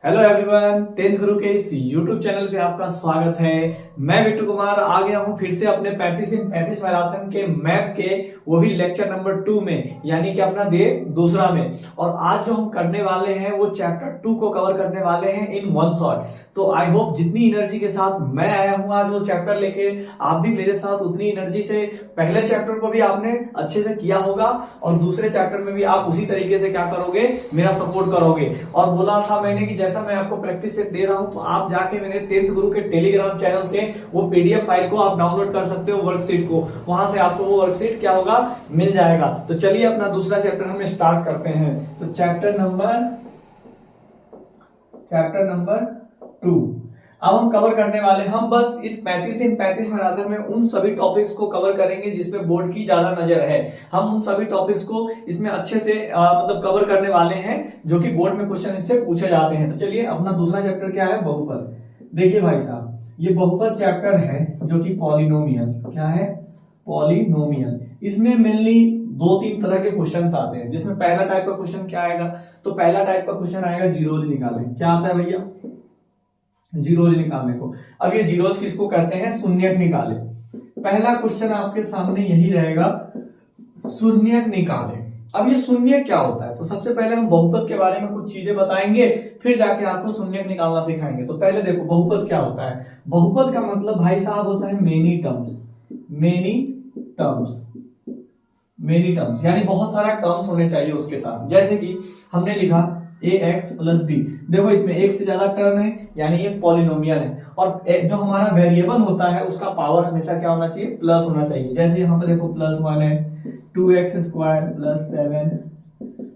Hello everyone, tenth गुरु के इस YouTube channel पे आपका स्वागत है। मैं बिट्टू कुमार आ गया हूँ फिर से अपने 35 मैराथन के मैथ के वो भी लेक्चर नंबर 2 में, यानी कि अपना डे दूसरा में। और आज जो हम करने वाले हैं वो चैप्टर 2 को कवर करने वाले हैं इन वन शॉट। तो आई होप जितनी एनर्जी के साथ मैं आया हूँ आज वो चैप्टर लेके, आप भी मेरे साथ उतनी एनर्जी से पहले चैप्टर को भी आपने अच्छे से किया होगा और दूसरे चैप्टर में भी आप उसी तरीके से क्या करोगे, मेरा सपोर्ट करोगे। और बोला था मैंने कि जैसा मैं आपको प्रैक्टिस से दे रहा हूं तो आप जाके मेरे टेंथ गुरु के टेलीग्राम चैनल से वो पीडीएफ फाइल को आप डाउनलोड कर सकते हो, वर्कशीट को, वहां से आपको वो वर्कशीट क्या होगा, मिल जाएगा। तो चलिए अपना दूसरा चैप्टर हम स्टार्ट करते हैं। तो चैप्टर नंबर 2 अब हम कवर करने वाले, हम बस इस 35 मैराथन में उन सभी टॉपिक्स को कवर करेंगे जिसमें बोर्ड की ज्यादा नजर है। हम उन सभी टॉपिक्स को इसमें अच्छे से मतलब कवर करने वाले हैं जो कि बोर्ड में क्वेश्चन इससे पूछे जाते हैं। तो चलिए अपना दूसरा चैप्टर क्या है, बहुपद। देखिए भाई साहब, ये बहुपद चैप्टर है जो कि पॉलिनोमियल, क्या है, पॉलिनोमियल। इसमें मेनली 2-3 तरह के क्वेश्चन आते हैं, जिसमें पहला टाइप का क्वेश्चन क्या आएगा, तो पहला टाइप का क्वेश्चन आएगा जीरोज निकालें। क्या आता है भैया, जीरोज निकालने को। अब ये जीरोज किसको कहते हैं, शून्यक निकाले। पहला क्वेश्चन आपके सामने यही रहेगा, शून्यक निकाले। अब ये शून्यक क्या होता है, तो सबसे पहले हम बहुपद के बारे में कुछ चीजें बताएंगे, फिर जाके आपको शून्यक निकालना सिखाएंगे। तो पहले देखो बहुपद क्या होता है। बहुपद का मतलब भाई साहब होता है मेनी टर्म्स, मेनी टर्म्स यानी बहुत सारा टर्म्स होने चाहिए उसके साथ। जैसे कि हमने लिखा ax प्लस बी, देखो इसमें एक से ज्यादा टर्म है यानी ये पॉलिनोमियल है। और जो हमारा वेरिएबल होता है उसका पावर हमेशा क्या होना चाहिए, प्लस होना चाहिए। जैसे यहाँ पर देखो +1 है, 2x स्क्वायर प्लस 7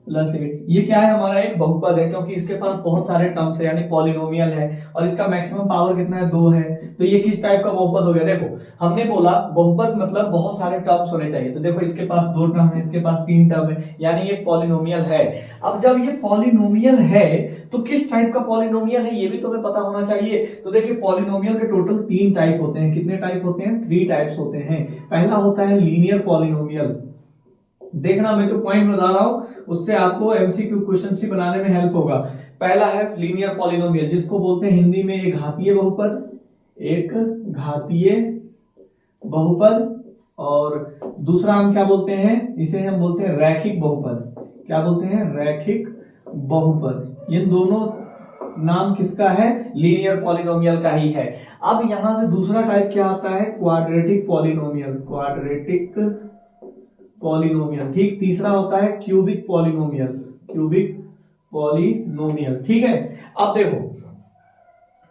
प्लस 8, ये क्या है, हमारा एक बहुपद है क्योंकि इसके पास बहुत सारे टर्म्स है यानी पॉलिनोमियल है और इसका मैक्सिमम पावर कितना है, 2 है। तो ये किस टाइप का बहुपद हो गया, देखो हमने बोला बहुपद मतलब बहुत सारे टर्म्स होने चाहिए। तो देखो इसके पास 2 टर्म है, इसके पास 3 टर्म है, यानी ये पॉलिनोमियल है। अब जब ये पॉलिनोमियल है तो किस टाइप का पॉलिनोमियल है ये भी तुम्हें पता होना चाहिए। तो देखिए पॉलिनोमियल के टोटल 3 टाइप होते हैं। कितने टाइप होते हैं, 3 टाइप्स होते हैं। पहला होता है लीनियर पॉलिनोमियल। देखना मैं जो पॉइंट बता रहा हूं उससे आपको एमसीक्यू क्वेश्चन भी बनाने में हेल्प होगा। पहला है लीनियर पॉलिनोमियल, जिसको बोलते हैं हिंदी में एक घातीय बहुपद, एक घातीय बहुपद। और दूसरा हम क्या बोलते हैं, इसे हम बोलते हैं रैखिक बहुपद। क्या बोलते हैं, रैखिक बहुपद। ये दोनों नाम किसका है, लीनियर पॉलिनोमियल का ही है। अब यहां से दूसरा टाइप क्या आता है, क्वाड्रेटिक पॉलिनोमियल, क्वाड्रेटिक पॉलिनोमियल। ठीक, तीसरा होता है क्यूबिक पॉलिनोमियल, क्यूबिक पॉलिनोमियल। ठीक है, अब देखो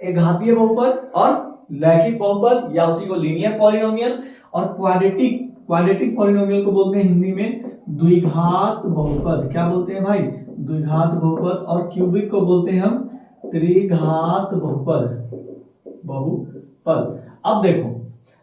एक घातीय बहुपद और रैखिक बहुपद या उसी को लीनियर पॉलिनोमियल, और क्वाड्रेटिक पॉलिनोमियल को बोलते हैं हिंदी में द्विघात बहुपद। क्या बोलते हैं भाई, द्विघात बहुपद। और क्यूबिक को बोलते हैं हम त्रिघात बहुपद। अब देखो,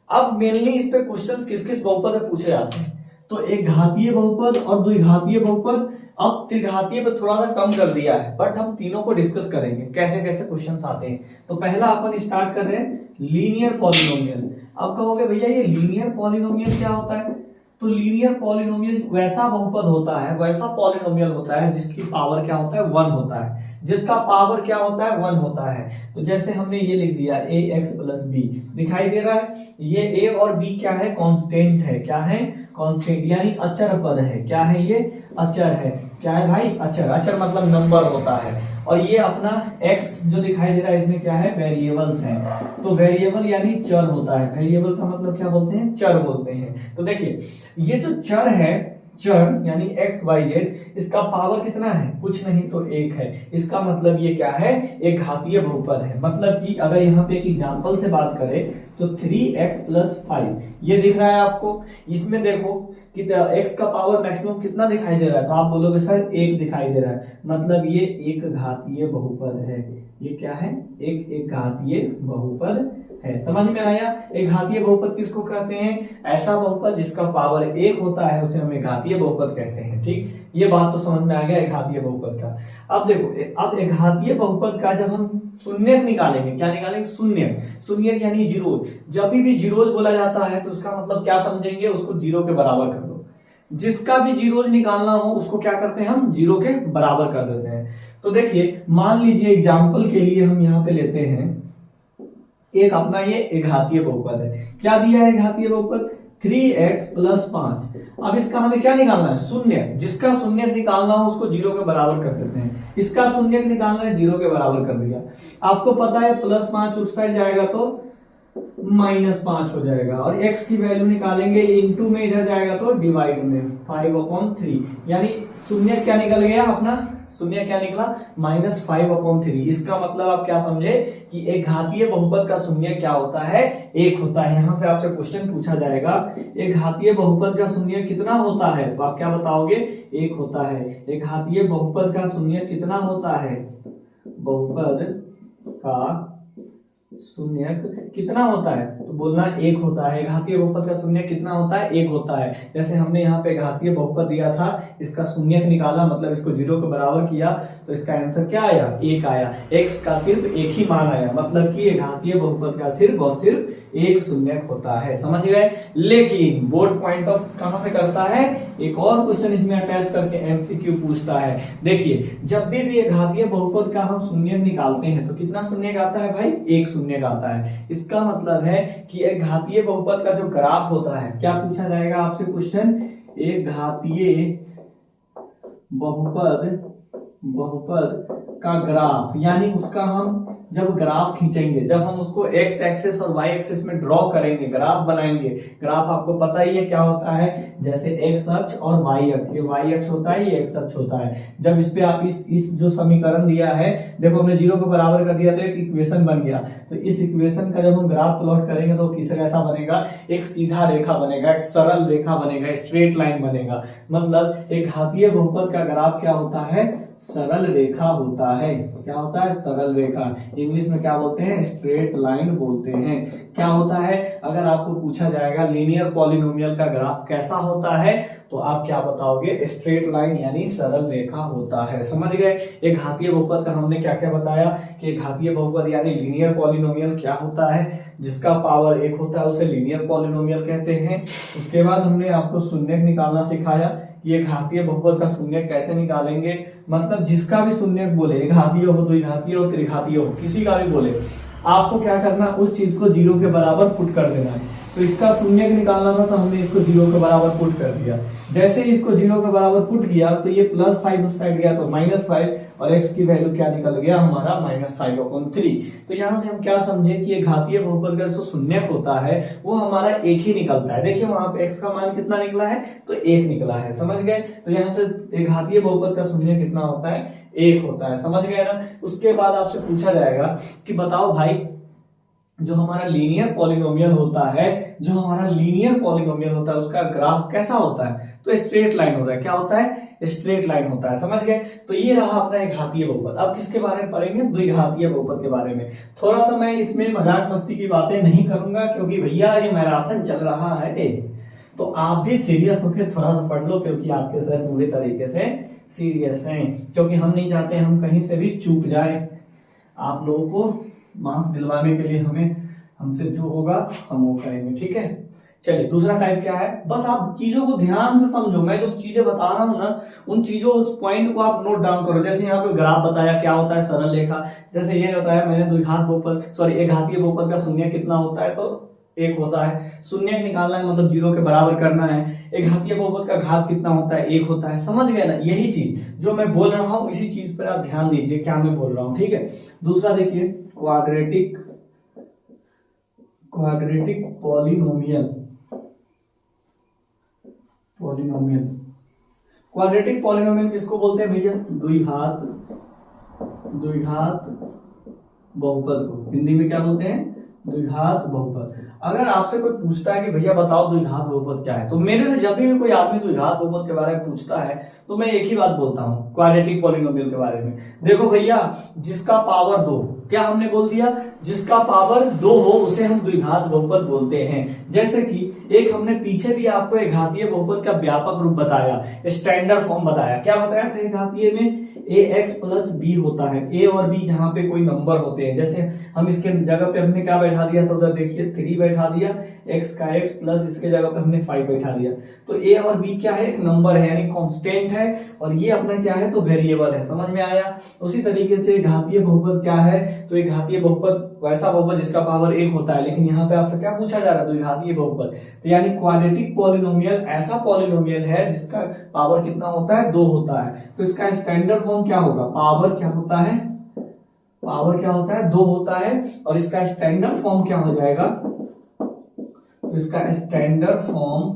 अब मेनली इस पे क्वेश्चंस किस किस बहुपद में पूछे जाते हैं, तो एक घातीय बहुपद और द्विघातीय बहुपद। अब त्रिघातीय पे थोड़ा सा कम कर दिया है, बट हम तीनों को डिस्कस करेंगे कैसे कैसे क्वेश्चंस आते हैं। तो पहला अपन स्टार्ट कर रहे हैं लीनियर पॉलिनोमियल। अब कहोगे भैया ये लीनियर पॉलिनोमियल क्या होता है, तो लीनियर पॉलिनोमियल वैसा बहुपद होता है, वैसा पॉलिनोमियल होता है जिसकी पावर क्या होता है, 1 होता है, जिसका पावर क्या होता है, 1 होता है। तो जैसे हमने ये लिख दिया ax प्लस बी, दिखाई दे रहा है ये a और b क्या है, कांस्टेंट है। क्या है, कांस्टेंट यानी अचर पद है। क्या है, ये अचर है। क्या है भाई, अचर। अचर मतलब नंबर होता है। और ये अपना x जो दिखाई दे रहा है इसमें क्या है, वेरिएबल्स हैं। तो वेरिएबल यानी चर होता है। वेरिएबल का मतलब क्या बोलते हैं, चर बोलते हैं। तो देखिए ये जो चर है, चर यानी एक्स वाई जेड, इसका पावर कितना है, कुछ नहीं तो 1 है। इसका मतलब ये क्या है, एक घातीय बहुपद है। मतलब कि अगर यहाँ पे एक एग्जांपल से बात करें तो 3x प्लस 5 ये दिख रहा है आपको। इसमें देखो कि x का पावर मैक्सिमम कितना दिखाई दे रहा है, तो आप बोलोगे सर 1 दिखाई दे रहा है, मतलब ये एक घातीय बहुपद है। ये क्या है, एक घातीय बहुपद है। समझ में आया, एक घातीय बहुपद किसको कहते हैं, ऐसा बहुपद जिसका पावर 1 होता है उसे हम एक घातीय बहुपद कहते हैं। ठीक, ये बात तो समझ में आ गया एक घातीय बहुपद का। अब देखो, अब एक घातीय बहुपद का जब हम शून्यक निकालेंगे, क्या निकालेंगे, शून्यक यानी जीरो। जब भी जीरो बोला जाता है तो उसका मतलब क्या समझेंगे, उसको 0 के बराबर कर दो। जिसका भी जीरोज निकालना हो उसको क्या करते हैं हम, 0 के बराबर कर देते हैं। तो देखिए मान लीजिए एग्जाम्पल के लिए हम यहाँ पे लेते हैं एक अपना ये घातीय बहुपद है। क्या दिया है घातीय बहुपद? 3x + 5। अब इसका हमें क्या निकालना है? शून्य। जिसका शून्य निकालना हो उसको 0 के बराबर कर देते हैं। इसका शून्य निकालना है, 0 के बराबर कर दिया। आपको पता है +5 उस साइड जाएगा तो -5 हो जाएगा, और x की वैल्यू निकालेंगे इनटू में इधर जाएगा तो डिवाइड में 5/3, यानी शून्य क्या निकल गया अपना? शून्य क्या निकला? -5/3। इसका मतलब आप क्या समझे कि एक घातीय बहुपद का शून्य क्या होता है? 1 होता है। यहां से आपसे क्वेश्चन पूछा जाएगा एक घातीय बहुपद का शून्य कितना होता है, तो आप क्या बताओगे? 1 होता है। एक घातीय बहुपद का शून्य कितना होता है? बहुपद का शून्य कितना होता है? तो बोलना 1 होता है। घातीय बहुपद का शून्य कितना होता है? 1 होता है। जैसे हमने यहाँ पे घातीय बहुपद दिया था, इसका शून्य निकाला, मतलब इसको 0 के बराबर किया, तो इसका आंसर क्या आया? 1 आया। x का सिर्फ एक ही मान आया, मतलब कि घातीय बहुपद का सिर्फ और सिर्फ एक शून्य होता है। समझ गए? लेकिन बोर्ड पॉइंट ऑफ कहां से करता है? एक और क्वेश्चन इसमें अटैच करके एमसीक्यू पूछता है। देखिए जब भी एक घातीय बहुपद का हम शून्य निकालते हैं तो कितना शून्य आता है भाई? 1 शून्य आता है। इसका मतलब है कि एक घातीय बहुपद का जो ग्राफ होता है, क्या पूछा जाएगा आपसे क्वेश्चन? एक घातीय बहुपद का ग्राफ, यानी उसका हम जब ग्राफ खींचेंगे, जब हम उसको x एक्सिस और y एक्सिस में ड्रॉ करेंगे, ग्राफ बनाएंगे। ग्राफ आपको पता ही है क्या होता है, जैसे x अक्ष और y अक्ष, ये y अक्ष होता है, ये x अक्ष होता है। जब इस पे आप इस जो समीकरण दिया है, देखो हमने 0 के बराबर कर दिया तो एक इक्वेशन बन गया। तो इस इक्वेशन का जब हम ग्राफ प्लॉट करेंगे तो किस कैसा बनेगा? एक सीधा रेखा बनेगा, एक सरल रेखा बनेगा, स्ट्रेट लाइन बनेगा। मतलब एक घातीय बहुपद का ग्राफ क्या होता है? सरल रेखा होता है। क्या होता है? सरल रेखा। इंग्लिश में क्या बोलते हैं? स्ट्रेट लाइन बोलते हैं। क्या होता है? अगर आपको पूछा जाएगा लीनियर पॉलिनोमियल का ग्राफ कैसा होता है, तो आप क्या बताओगे? स्ट्रेट लाइन यानी सरल रेखा होता है। समझ गए? एक घातीय बहुपद का हमने क्या क्या बताया कि घातीय बहुपद यानी लीनियर पॉलिनोमियल क्या होता है? जिसका पावर 1 होता है उसे लीनियर पॉलिनोमियल कहते हैं। उसके बाद हमने आपको शून्य निकालना सिखाया, ये घातीय बहुपद का शून्य कैसे निकालेंगे। मतलब जिसका भी शून्य बोले, घातीय हो, द्विघातीय हो, त्रिघातीय हो, किसी का भी बोले, आपको क्या करना? उस चीज को 0 के बराबर पुट कर देना है। तो इसका शून्य निकालना था तो हमने इसको 0 के बराबर पुट कर दिया। जैसे इसको 0 के बराबर पुट किया तो ये +5 उस साइड गया तो -5, और x की वैल्यू क्या निकल गया हमारा? -5/3। तो यहाँ से हम क्या समझे कि ये घातीय बहुपद का जो शून्य होता है वो हमारा 1 ही निकलता है। देखिए वहां पे x का मान कितना निकला है? तो 1 निकला है। समझ गए? तो यहाँ से एक घातीय बहुपद का शून्य कितना होता है? 1 होता है। समझ गए ना? उसके बाद आपसे पूछा जाएगा कि बताओ भाई जो हमारा लीनियर पॉलिनोमियल होता है, उसका ग्राफ कैसा होता है? तो स्ट्रेट लाइन होता है। क्या होता है? स्ट्रेट लाइन होता है। समझ गए? तो ये रहा अपना एक घातीय बहुपद। अब किसके बारे में पढ़ेंगे? द्विघातीय बहुपद के बारे में। थोड़ा सा मैं इसमें मजाक मस्ती की बातें नहीं करूंगा, क्योंकि भैया ये मैराथन चल रहा है, तो आप भी सीरियस होकर थोड़ा सा पढ़ लो, क्योंकि आपके सर पूरे तरीके से सीरियस हैं। क्योंकि हम नहीं चाहते हम कहीं से भी चूक जाए। आप लोगों को मार्क्स दिलवाने के लिए हमसे जो होगा हम वो करेंगे। ठीक है? चलिए दूसरा टाइप क्या है? बस आप चीजों को ध्यान से समझो। मैं जो चीजें बता रहा हूँ ना, उन चीजों उस पॉइंट को आप नोट डाउन करो। जैसे यहाँ पे ग्राफ बताया क्या होता है? सरल रेखा। जैसे ये बताया मैंने एक घातीय बहुपद का शून्य कितना होता है? तो 1 होता है। शून्य निकालना है मतलब 0 के बराबर करना है। एक घातीय बहुपद का घात कितना होता है? 1 होता है। समझ गए ना? यही चीज जो मैं बोल रहा हूँ, इसी चीज पर आप ध्यान दीजिए क्या मैं बोल रहा हूँ। ठीक है? दूसरा देखिए क्वाड्रेटिक पॉलिनोमियल। क्वाड्रेटिक पॉलिनोमियल किसको बोलते हैं भैया? द्विघात बहुपद को हिंदी में क्या बोलते हैं? द्विघात बहुपद। अगर आपसे कोई पूछता है कि भैया बताओ द्विघात बहुपद क्या है, तो मेरे से जब भी कोई आदमी द्विघात बहुपद के बारे में पूछता है तो मैं एक ही बात बोलता हूँ क्वाड्रेटिक पॉलिनोमियल के बारे में। देखो भैया, जिसका पावर 2, क्या हमने बोल दिया? जिसका पावर 2 हो उसे हम द्विघात बहुपद बोलते हैं। जैसे कि एक हमने पीछे भी आपको एक घातीय बहुपद का व्यापक रूप बताया, स्टैंडर्ड फॉर्म बताया। क्या बताया था? एक घातीय में ax + b होता है। a और b जहां पे कोई नंबर होते हैं, जैसे हम इसके जगह पे हमने क्या बैठा दिया था? उधर देखिए 3 बैठा दिया, x का x प्लस इसके जगह पे हमने 5 बैठा दिया। तो a और b क्या है? एक नंबर है, यानी कांस्टेंट है, और ये अपना क्या है? है तो वेरिएबल है, समझ में आया। उसी तरीके से घातीय बहुपद क्या है, तो एक घातीय बहुपद वैसा बहुपद जिसका पावर 1 होता है, लेकिन यहाँ पे आपसे क्या पूछा जा रहा है, द्विघातीय बहुपद। तो यानी क्वाड्रेटिक पॉलिनोमियल ऐसा पॉलिनोमियल है जिसका पावर कितना होता है, 2 होता है। तो इसका स्टैंडर्ड फॉर्म क्या होगा, पावर क्या होता है, पावर क्या होता है, 2 होता है। और इसका स्टैंडर्ड फॉर्म क्या हो जाएगा, तो इसका स्टैंडर्ड फॉर्म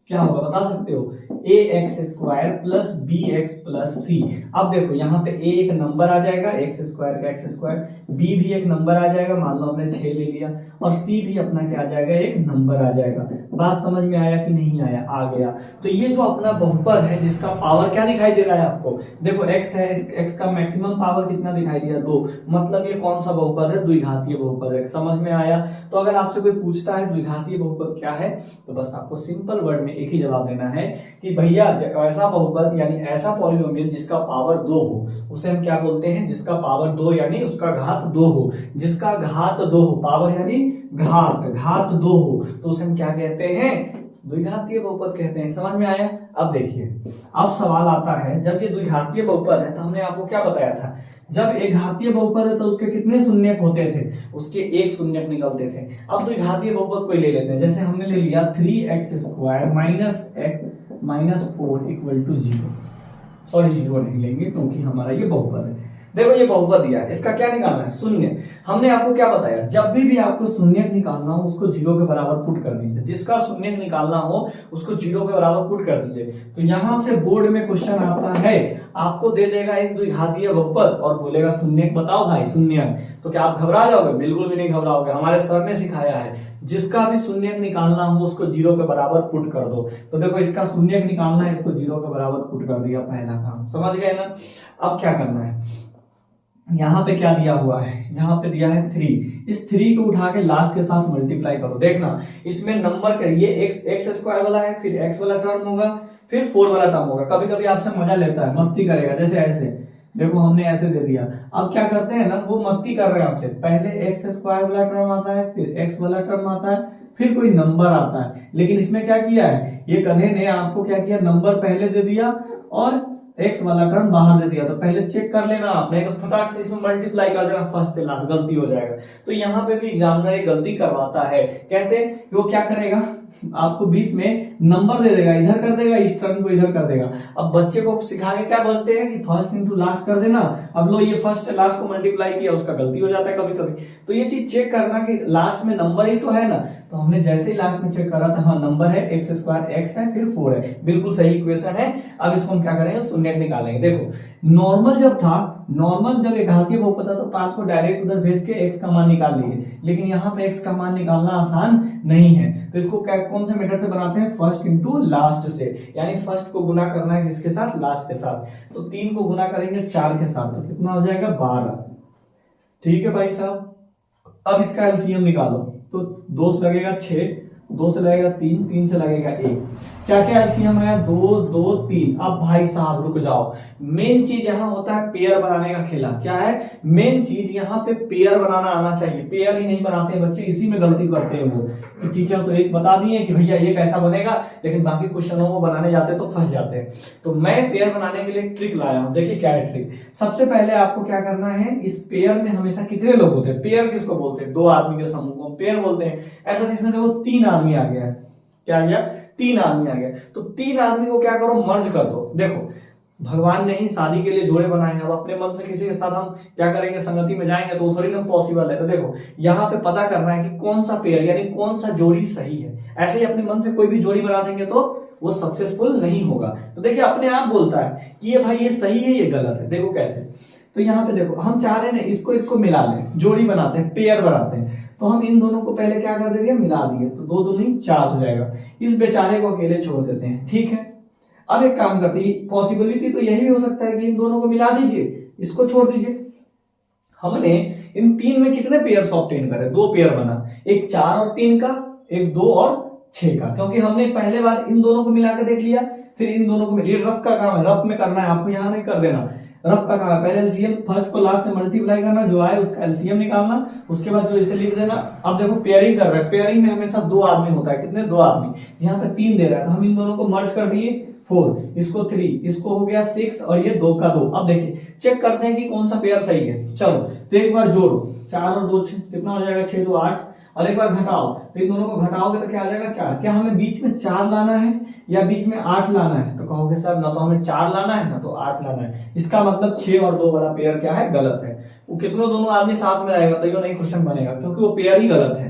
क्या होगा बता सकते हो, ax² plus bx plus c। अब देखो यहाँ पे a एक नंबर आ जाएगा, x² का x², b भी एक नंबर आ जाएगा, मान लो हमने 6 ले लिया, और c भी अपना क्या आ जाएगा, एक नंबर आ जाएगा। बात समझ में आया कि नहीं आया, आ गया। तो ये जो अपना बहुपद है जिसका पावर क्या दिखाई दे रहा है आपको, देखो x है, x का मैक्सिमम पावर कितना दिखाई दिया, 2, मतलब ये कौन सा बहुपद है, द्विघातीय बहुपद है। समझ में आया। तो अगर आपसे कोई पूछता है द्विघातीय बहुपद क्या है, तो बस आपको सिंपल वर्ड में एक ही जवाब देना है कि भैया ऐसा बहुपद यानी ऐसा पॉलिनोमियल जिसका पावर 2 हो, उसे हम क्या बोलते हैं, जिसका पावर 2 यानी उसका घात 2 हो, जिसका घात 2 हो, पावर यानी घात 2 हो, तो उसे हम क्या कहते हैं, द्विघातीय बहुपद कहते हैं। समझ में आया। अब देखिए, अब सवाल आता है, जब ये द्विघातीय बहुपद है तो हमने आपको क्या बताया था, जब एक घातीय बहुपद है तो उसके कितने शून्यक होते थे, उसके एक शून्यक निकलते थे। अब द्विघातीय बहुपद कोई ले लेते हैं, जैसे हमने ले लिया 3x² minus x minus 4 equal to 0, sorry 0 नहीं लेंगे क्योंकि हमारा ये बहुपद है। देखो ये बहुपद दिया है, इसका क्या निकालना है, शून्य। हमने आपको क्या बताया, जब भी आपको शून्यक निकालना हो उसको 0 के बराबर पुट कर दीजिए, जिसका शून्यक निकालना हो उसको 0 के बराबर पुट कर दीजिए। तो यहां से बोर्ड में क्वेश्चन आता है, आपको दे देगा एक द्विघातीय बहुपद और बोलेगा शून्यक बताओ भाई, शून्यक। तो क्या आप घबरा जाओगे, बिल्कुल भी नहीं घबराओगे। हमारे सर ने सिखाया है, जिसका भी शून्यक निकालना हो उसको 0 के बराबर पुट कर दो। तो देखो इसका शून्यक निकालना है, इसको 0 के बराबर पुट कर दिया, पहला काम समझ गए ना। अब क्या करना है, यहाँ पे क्या दिया हुआ है, यहाँ पे दिया है 3, इस 3 को उठा के लास्ट के साथ मल्टीप्लाई करो। देखना इसमें नंबर का ये x² वाला है, फिर x वाला टर्म होगा, फिर 4 वाला टर्म होगा। कभी कभी आपसे मजा लेता है, मस्ती करेगा, जैसे ऐसे देखो हमने ऐसे दे दिया। अब क्या करते हैं ना, वो मस्ती कर रहे हैं आपसे, पहले x² वाला टर्म आता है, फिर x वाला टर्म आता है, फिर कोई नंबर आता है। लेकिन इसमें क्या किया है, ये गधे ने आपको क्या किया, नंबर पहले दे दिया और x वाला टर्म बाहर दे दिया। तो पहले चेक कर लेना आपने, तो फटाक से इसमें मल्टीप्लाई कर देना फर्स्ट से लास्ट, गलती हो जाएगा। तो यहाँ पे भी एग्जामिनर एक गलती करवाता है, कैसे, वो क्या करेगा, आपको 20 में नंबर दे देगा, इधर कर देगा, इस टर्म को इधर कर देगा। अब बच्चे को सिखा के क्या बोलते हैं कि फर्स्ट इंटू लास्ट कर देना। अब लो ये फर्स्ट से लास्ट को मल्टीप्लाई किया, उसका गलती हो जाता है कभी कभी। तो ये चीज चेक करना कि लास्ट में नंबर ही तो है ना। तो हमने जैसे ही लास्ट में चेक करा था, हाँ नंबर है, x² x है, फिर 4 है, बिल्कुल सही इक्वेशन है। अब इसको हम क्या करेंगे, शून्यक निकालेंगे। देखो नॉर्मल जब था, नॉर्मल जब एक घातीय बहुपद था तो 5 को डायरेक्ट उधर भेज के x का मान निकाल लीजिए, लेकिन यहाँ पे x का मान निकालना आसान नहीं है। तो इसको कौन से मेथड से बनाते हैं, फर्स्ट इंटू लास्ट से, यानी फर्स्ट को गुना करना है किसके साथ, लास्ट के साथ। तो 3 को गुना करेंगे 4 के साथ, तो कितना हो जाएगा, 12। ठीक है भाई साहब। अब इसका एलसीएम निकालो, तो 2 से लगेगा 6, 2 से लगेगा 3, 3 से लगेगा 1। क्या क्या एलसीएम है, 2 2 3। अब भाई साहब रुक जाओ, मेन चीज यहाँ होता है पेयर बनाने का खेला। क्या है मेन चीज, यहाँ पे पेयर बनाना आना चाहिए। पेयर ही नहीं बनाते हैं बच्चे, इसी में गलती करते हैं वो कि टीचर तो एक बता दिए कि भैया एक ऐसा बनेगा, लेकिन बाकी क्वेश्चनों को बनाने जाते तो फंस जाते हैं। तो मैं पेयर बनाने के लिए ट्रिक लाया हूं, देखिए क्या है ट्रिक। सबसे पहले आपको क्या करना है, इस पेयर में हमेशा कितने लोग होते हैं, पेयर किसको बोलते हैं, 2 आदमी के समूह को पेयर बोलते हैं। ऐसा इसमें देखो 3 आदमी आ गया है, क्या आ गया, 3 आदमी आ गया। तो 3 आदमी को क्या करो, मर्ज कर दो। देखो भगवान ने ही शादी के लिए जोड़े बनाए हैं, अब अपने मन से किसी के साथ हम क्या करेंगे, संगति में जाएंगे, तो थोड़ी ना पॉसिबल है। तो देखो यहाँ पे पता करना है कि कौन सा पेयर यानी कौन सा जोड़ी सही है। ऐसे ही अपने मन से कोई भी जोड़ी बना देंगे तो वो सक्सेसफुल नहीं होगा। तो देखिए अपने आप बोलता है कि ये भाई ये सही है, ये गलत है। देखो कैसे, तो यहाँ पे देखो हम चाह रहे हैं इसको मिला लें, जोड़ी बनाते हैं, पेयर बनाते हैं। तो हम इन दोनों को पहले क्या कर देंगे, मिला दिए, तो 2 दूनी 4 हो जाएगा। इस बेचारे को अकेले छोड़ देते हैं, ठीक है। अब एक काम करते हैं, पॉसिबिलिटी तो यही भी हो सकता है कि इन दोनों को मिला दीजिए, इसको छोड़ दीजिए। हमने इन 3 में कितने पेयर्स ऑब्टेन करे, 2 पेयर बना, एक 4 और 3 का, एक 2 और 6 का, क्योंकि हमने पहले बार इन दोनों को मिलाकर देख लिया, फिर इन दोनों को ये रफ का काम है, रफ में करना है आपको, यहाँ नहीं कर देना। रफ का काम है, पहले एलसीएम फर्स्ट को लास्ट से मल्टीप्लाई करना, जो आए उसका एलसीएम निकालना, उसके बाद जो इसे लिख देना। अब देखो पेयरिंग कर रहा है, पेयरिंग में हमेशा 2 आदमी होता है, कितने, 2 आदमी। यहाँ पे 3 दे रहा है, तो हम इन दोनों को मर्ज कर दिए, 4, इसको 3, इसको हो गया 6 और ये 2 का 2। अब देखिए चेक करते हैं कि कौन सा पेयर सही है। चलो तो एक बार जोड़ो, 4 और 2 कितना हो जाएगा, 6 2 8, और एक बार घटाओ तो इन दोनों को घटाओगे तो क्या आ जाएगा 4। क्या हमें बीच में 4 लाना है या बीच में 8 लाना है? तो कहोगे सर ना तो हमें 4 लाना है ना तो 8 लाना है। इसका मतलब 6 और 2 वाला पेयर क्या है, गलत है। वो कितनों दोनों आदमी साथ में रहेगा तो ये नहीं क्वेश्चन बनेगा, क्योंकि वो पेयर ही गलत है।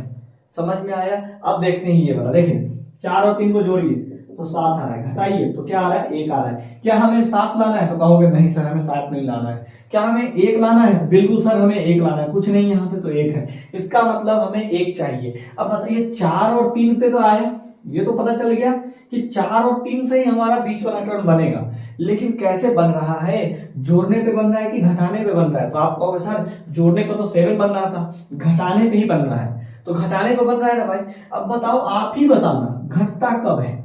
समझ में आया? अब देखते हैं ये वाला, देखिए 4 और 3 को जोड़िए तो 7 आ रहा है, घटाइए तो क्या आ रहा है, 1 आ रहा है। क्या हमें 7 लाना है? तो कहोगे नहीं सर हमें 7 नहीं लाना है। क्या हमें 1 लाना है? तो बिल्कुल सर हमें 1 लाना है, कुछ नहीं यहाँ पे तो 1 है। इसका मतलब हमें 1 चाहिए। अब बताइए 4 और 3 पे तो आया, ये तो पता चल गया कि 4 और 3 से ही हमारा बीच वाला टर्म बनेगा, लेकिन कैसे बन रहा है, जोड़ने पे बन रहा है कि घटाने पे बन रहा है? तो आप कहोगे सर जोड़ने पे तो 7 बन रहा था, घटाने पे ही बन रहा है। तो घटाने पे बन रहा है ना भाई। अब बताओ, आप ही बताना घटता कब है,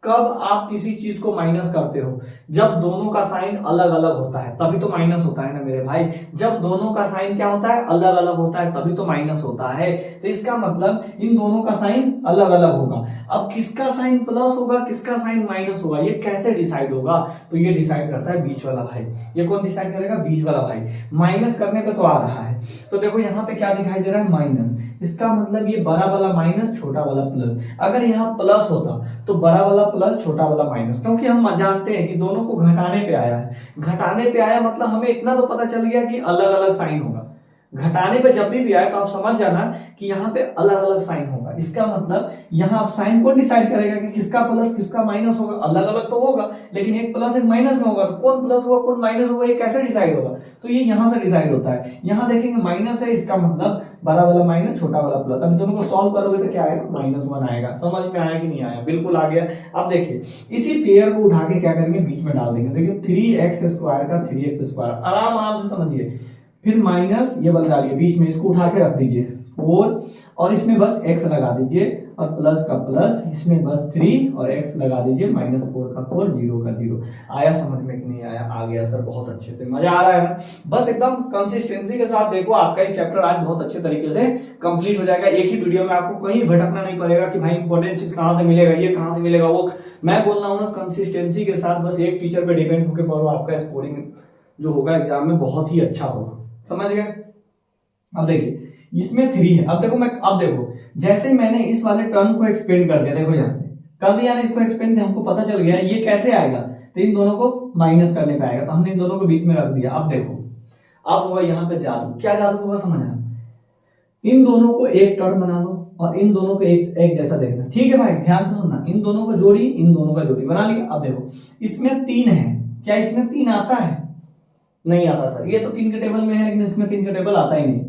कब आप किसी चीज को माइनस करते हो? जब दोनों का साइन अलग अलग होता है तभी तो माइनस होता है ना मेरे भाई। जब दोनों का साइन क्या होता है, अलग अलग होता है, तभी तो माइनस होता है। तो इसका मतलब इन दोनों का साइन अलग अलग होगा। अब किसका साइन प्लस होगा, किसका साइन माइनस होगा, ये कैसे डिसाइड होगा? तो ये डिसाइड करता है बीच वाला भाई। ये कौन डिसाइड करेगा? बीच वाला भाई। माइनस करने पे तो आ रहा है, तो देखो यहाँ पे क्या दिखाई दे रहा है, माइनस। इसका मतलब ये बड़ा वाला माइनस, छोटा वाला प्लस। अगर यहाँ प्लस होता तो बड़ा वाला प्लस, छोटा वाला माइनस, क्योंकि हम जानते हैं कि दोनों को घटाने पे आया है। घटाने पे आया मतलब हमें इतना तो पता चल गया कि अलग अलग साइन होगा। घटाने पे जब भी आए तो आप समझ जाना कि यहाँ पे अलग अलग साइन होगा। इसका मतलब यहाँ आप साइन को डिसाइड करेगा कि किसका प्लस किसका माइनस होगा। अलग अलग तो होगा लेकिन एक प्लस एक माइनस में होगा, तो कौन प्लस होगा कौन माइनस होगा, ये कैसे डिसाइड होगा? तो ये यहाँ से डिसाइड होता है। यहाँ देखेंगे माइनस है, इसका मतलब बड़ा वाला माइनस, छोटा वाला प्लस। अब दोनों को सॉल्व करोगे तो क्या आएगा, -1 आएगा। समझ में आया कि नहीं आया? बिल्कुल आ गया। अब देखिए इसी पेयर को उठा के क्या करेंगे, बीच में डाल देंगे। देखिए 3x² का 3x², आराम से समझिए। फिर माइनस ये बदल डालिए बीच में, इसको उठा के रख दीजिए 4, और इसमें बस x लगा दीजिए, और प्लस का प्लस, इसमें बस 3 और x लगा दीजिए, -4 का 4, 0 का 0। आया समझ में कि नहीं आया? आ गया सर, बहुत अच्छे से, मजा आ रहा है ना? बस एकदम कंसिस्टेंसी के साथ देखो, आपका ये चैप्टर आज बहुत अच्छे तरीके से कंप्लीट हो जाएगा। एक ही वीडियो में आपको कहीं भटकना नहीं पड़ेगा कि भाई इंपॉर्टेंट चीज कहाँ से मिलेगा, ये कहाँ से मिलेगा, वो। मैं बोल रहा हूँ ना, कंसिस्टेंसी के साथ बस एक टीचर पे डिपेंड होकर पढ़ो, आपका स्कोरिंग जो होगा एग्जाम में बहुत ही अच्छा होगा। समझ गए? अब देखिए इसमें 3 है। अब देखो जैसे मैंने इस वाले टर्म को एक्सपेंड कर दिया, देखो यहाँ पे कर दिया ना इसको एक्सपेंड, हमको पता चल गया ये कैसे आएगा, तो इन दोनों को माइनस करने पे आएगा, तो हमने इन दोनों को बीच में रख दिया। अब देखो अब होगा यहाँ पे जादू। क्या जादू होगा समझना, इन दोनों को एक टर्म बना लो और इन दोनों को एक जैसा देखना। ठीक है भाई, ध्यान से सुनना। इन दोनों को जोड़ी, इन दोनों का जोड़ी बना लिया। अब देखो इसमें 3 है, क्या इसमें 3 आता है? नहीं आता सर, ये तो 3 के टेबल में है लेकिन इसमें 3 का टेबल आता ही नहीं,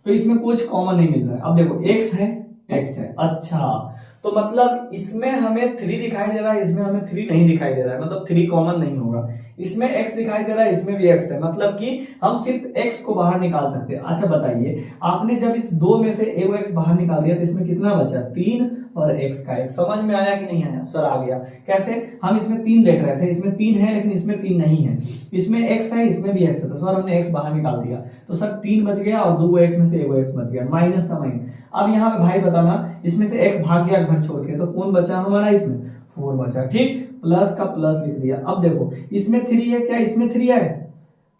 तो इसमें कुछ कॉमन नहीं मिल रहा है। अब देखो x है, x है, अच्छा तो मतलब इसमें हमें 3 दिखाई दे रहा है, इसमें हमें 3 नहीं दिखाई दे रहा है, मतलब 3 कॉमन नहीं होगा। इसमें x दिखाई दे रहा है, इसमें भी x है, मतलब कि हम सिर्फ x को बाहर निकाल सकते हैं। अच्छा बताइए, आपने जब इस 2 में से एगो x बाहर निकाल दिया तो इसमें कितना बचा, 3 और x का 1। समझ में आया कि नहीं आया? सर आ गया। कैसे? हम इसमें 3 देख रहे थे, इसमें 3 है लेकिन इसमें 3 नहीं है, इसमें x है इसमें भी x है, तो सर हमने x बाहर निकाल दिया, तो सर 3 बच गया और 2 x में से एगो x बच गया, माइनस का माइनस। अब यहाँ पे भाई बताना, इसमें से x भाग गया घर छोड़ के, तो कौन बचा हमारा, इसमें 4 बचा। ठीक, प्लस का प्लस लिख दिया। अब देखो इसमें 3 है, क्या इसमें 3 है?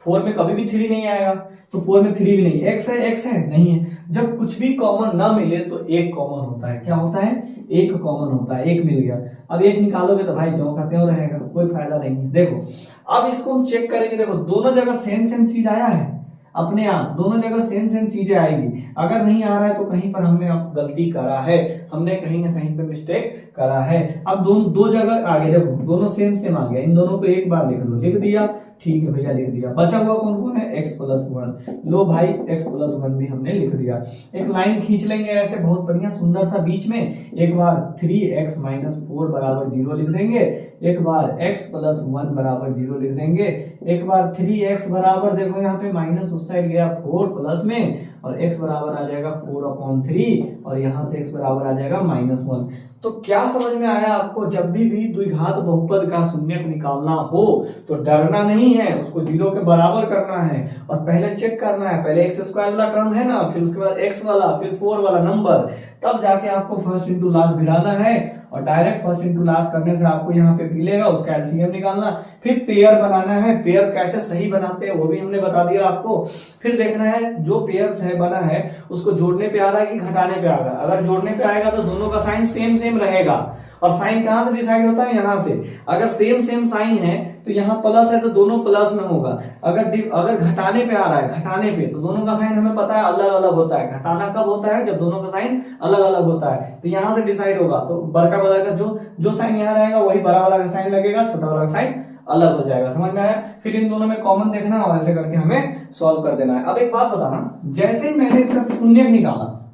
4 में कभी भी 3 नहीं आएगा, तो 4 में 3 भी नहीं है। x है नहीं है। जब कुछ भी कॉमन ना मिले तो एक कॉमन होता है। क्या होता है? एक कॉमन होता है, एक मिल गया। अब एक निकालोगे तो भाई जो का त्यों रहेगा, कोई फायदा नहीं है। देखो अब इसको हम चेक करेंगे, देखो दोनों जगह सेम चीज आया है, अपने आप दोनों जगह सेम चीजें आएगी। अगर नहीं आ रहा है तो कहीं पर हमने अब गलती करा है, हमने कहीं ना कहीं पे मिस्टेक करा है। अब दो जगह आगे देखो, दोनों सेम आ गया, इन दोनों को एक बार लिख दो, लिख दिया, ठीक है भैया लिख दिया। बचा हुआ कौन कौन है, x+1। लो भाई x+1 भी हमने लिख दिया। एक लाइन खींच लेंगे ऐसे बहुत बढ़िया सुंदर सा, बीच में एक बार 3x - 4 = 0 लिख देंगे, एक बार x+1 = 0 लिख देंगे, एक बार 3x बराबर, देखो यहाँ पे माइनस उस साइड गया 4 प्लस में, और x बराबर आ जाएगा 4/3, और यहाँ से x बराबर आ जाएगा -1। तो क्या समझ में आया आपको? जब भी द्विघात बहुपद का शून्यक निकालना हो तो डरना नहीं है, उसको 0 के बराबर करना है और पहले चेक करना है। पहले x² वाला टर्म है ना, फिर उसके बाद x वाला, फिर 4 वाला नंबर, तब जाके आपको फर्स्ट इंटू लास्ट भिड़ाना है और डायरेक्ट फर्स्ट इंटू लास्ट करने से आपको यहाँ पे मिलेगा, उसका एलसीएम निकालना, फिर पेयर बनाना है। पेयर कैसे सही बनाते हैं वो भी हमने बता दिया आपको। फिर देखना है जो पेयर है बना है उसको जोड़ने पे आ रहा है कि घटाने पे आ रहा है। अगर जोड़ने पे आएगा तो दोनों का साइन सेम सेम रहेगा, और साइन कहां से डिसाइड होता है, यहाँ से। अगर सेम सेम साइन है तो यहाँ प्लस है तो दोनों प्लस में होगा। अगर घटाने पे आ रहा है, घटाने पे, तो दोनों का साइन हमें पता है अलग अलग होता है। घटाना कब होता है, जब दोनों का साइन अलग अलग होता है। तो यहाँ से डिसाइड होगा, तो बड़का वाला का जो साइन यहाँ रहेगा वही बड़ा वाला का साइन लगेगा, छोटा वाला का साइन अलग हो जाएगा। समझ में आया? फिर इन दोनों में कॉमन देखना और ऐसे करके हमें सॉल्व कर देना है। अब एक बात बताना, जैसे ही मैंने इसका शून्य निकाला,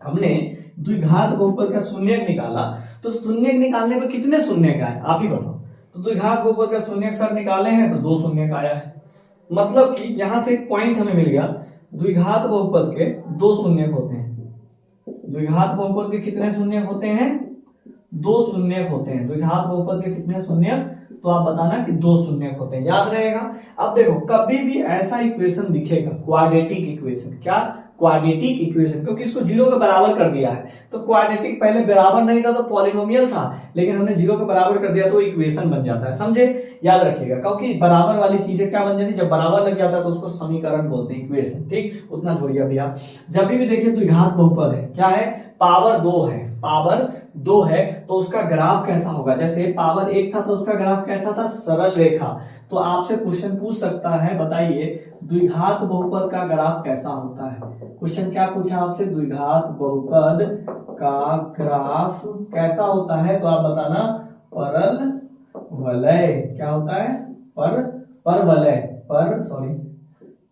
हमने द्विघात बहुपद का शून्य निकाला, तो शून्य निकालने पर कितने शून्य का है आप ही बताओ। तो द्विघात बहुपद का शून्य सर निकाले हैं तो 2 शून्य का आया है। मतलब कि यहां से एक पॉइंट हमें मिल गया, द्विघात बहुपद के 2 शून्य होते हैं। द्विघात बहुपद के कितने शून्य होते हैं, 2 शून्य होते हैं। द्विघात बहुपद के कितने शून्य, तो आप बताना कि 2 शून्य होते हैं, याद रहेगा। अब देखो कभी भी ऐसा इक्वेशन दिखेगा, क्वाड्रेटिक इक्वेशन, क्या क्वाड्रेटिक इक्वेशन, क्योंकि इसको 0 के बराबर कर दिया है। तो क्वाड्रेटिक पहले बराबर नहीं था तो पॉलिनोमियल था, लेकिन हमने 0 के बराबर कर दिया तो इक्वेशन बन जाता है। समझे? याद रखिएगा, क्योंकि बराबर वाली चीजें क्या बन जाती है, जब बराबर लग जाता है तो उसको समीकरण बोलते हैं, इक्वेशन। ठीक, उतना छोड़िए भैया। जब भी देखिए द्विघात बहुपद है, क्या है, पावर 2 है, पावर 2 है, तो उसका ग्राफ कैसा होगा। जैसे पावर 1 था तो उसका ग्राफ कैसा था, सरल रेखा। तो आपसे क्वेश्चन पूछ सकता है, बताइए द्विघात बहुपद का ग्राफ कैसा होता है। क्वेश्चन क्या पूछा आपसे, द्विघात बहुपद का ग्राफ कैसा होता है, तो आप बताना परल वलय। क्या होता है, परवलय,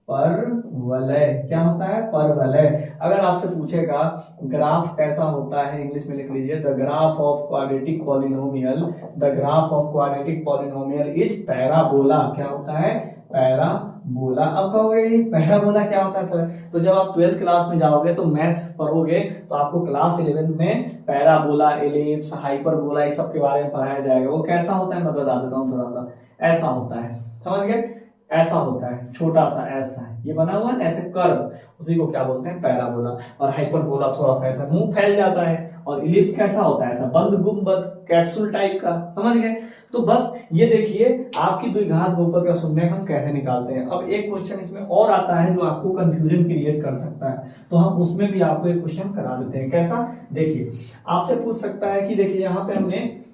परवलय। क्या होता है, परवलय। अगर आपसे पूछेगा ग्राफ कैसा होता है, इंग्लिश में लिख लीजिए, the graph of quadratic polynomial, the graph of quadratic polynomial is parabola. क्या होता है, पैराबोला। अब कहोगे पैराबोला क्या होता है सर, तो जब आप 12th क्लास में जाओगे तो मैथ्स पढ़ोगे तो आपको क्लास 11 में पैराबोला, एलिप्स, हाइपरबोला इस सब के बारे में पढ़ाया जाएगा। वो कैसा होता है मैं बता देता हूँ थोड़ा सा। ऐसा होता है, समझ गए, ऐसा होता है, छोटा सा ऐसा है, ये बना हुआ है ऐसे कर्व, उसी को क्या बोलते हैं, पैराबोला। और हाइपरबोला थोड़ा सा ऐसा मुंह फैल जाता है। और इलिप्स कैसा होता है, ऐसा बंद गुंबद कैप्सूल टाइप का। समझ गए? तो बस ये देखिए आपकी द्विघात बहुपद का शून्य हम कैसे निकालते हैं। अब एक क्वेश्चन इसमें और आता है जो आपको कंफ्यूजन क्रिएट कर सकता है, तो हम उसमें भी आपको एक क्वेश्चन करा देते हैं। कैसा, देखिए आपसे पूछ सकता है कि देखिए यहाँ पे हमने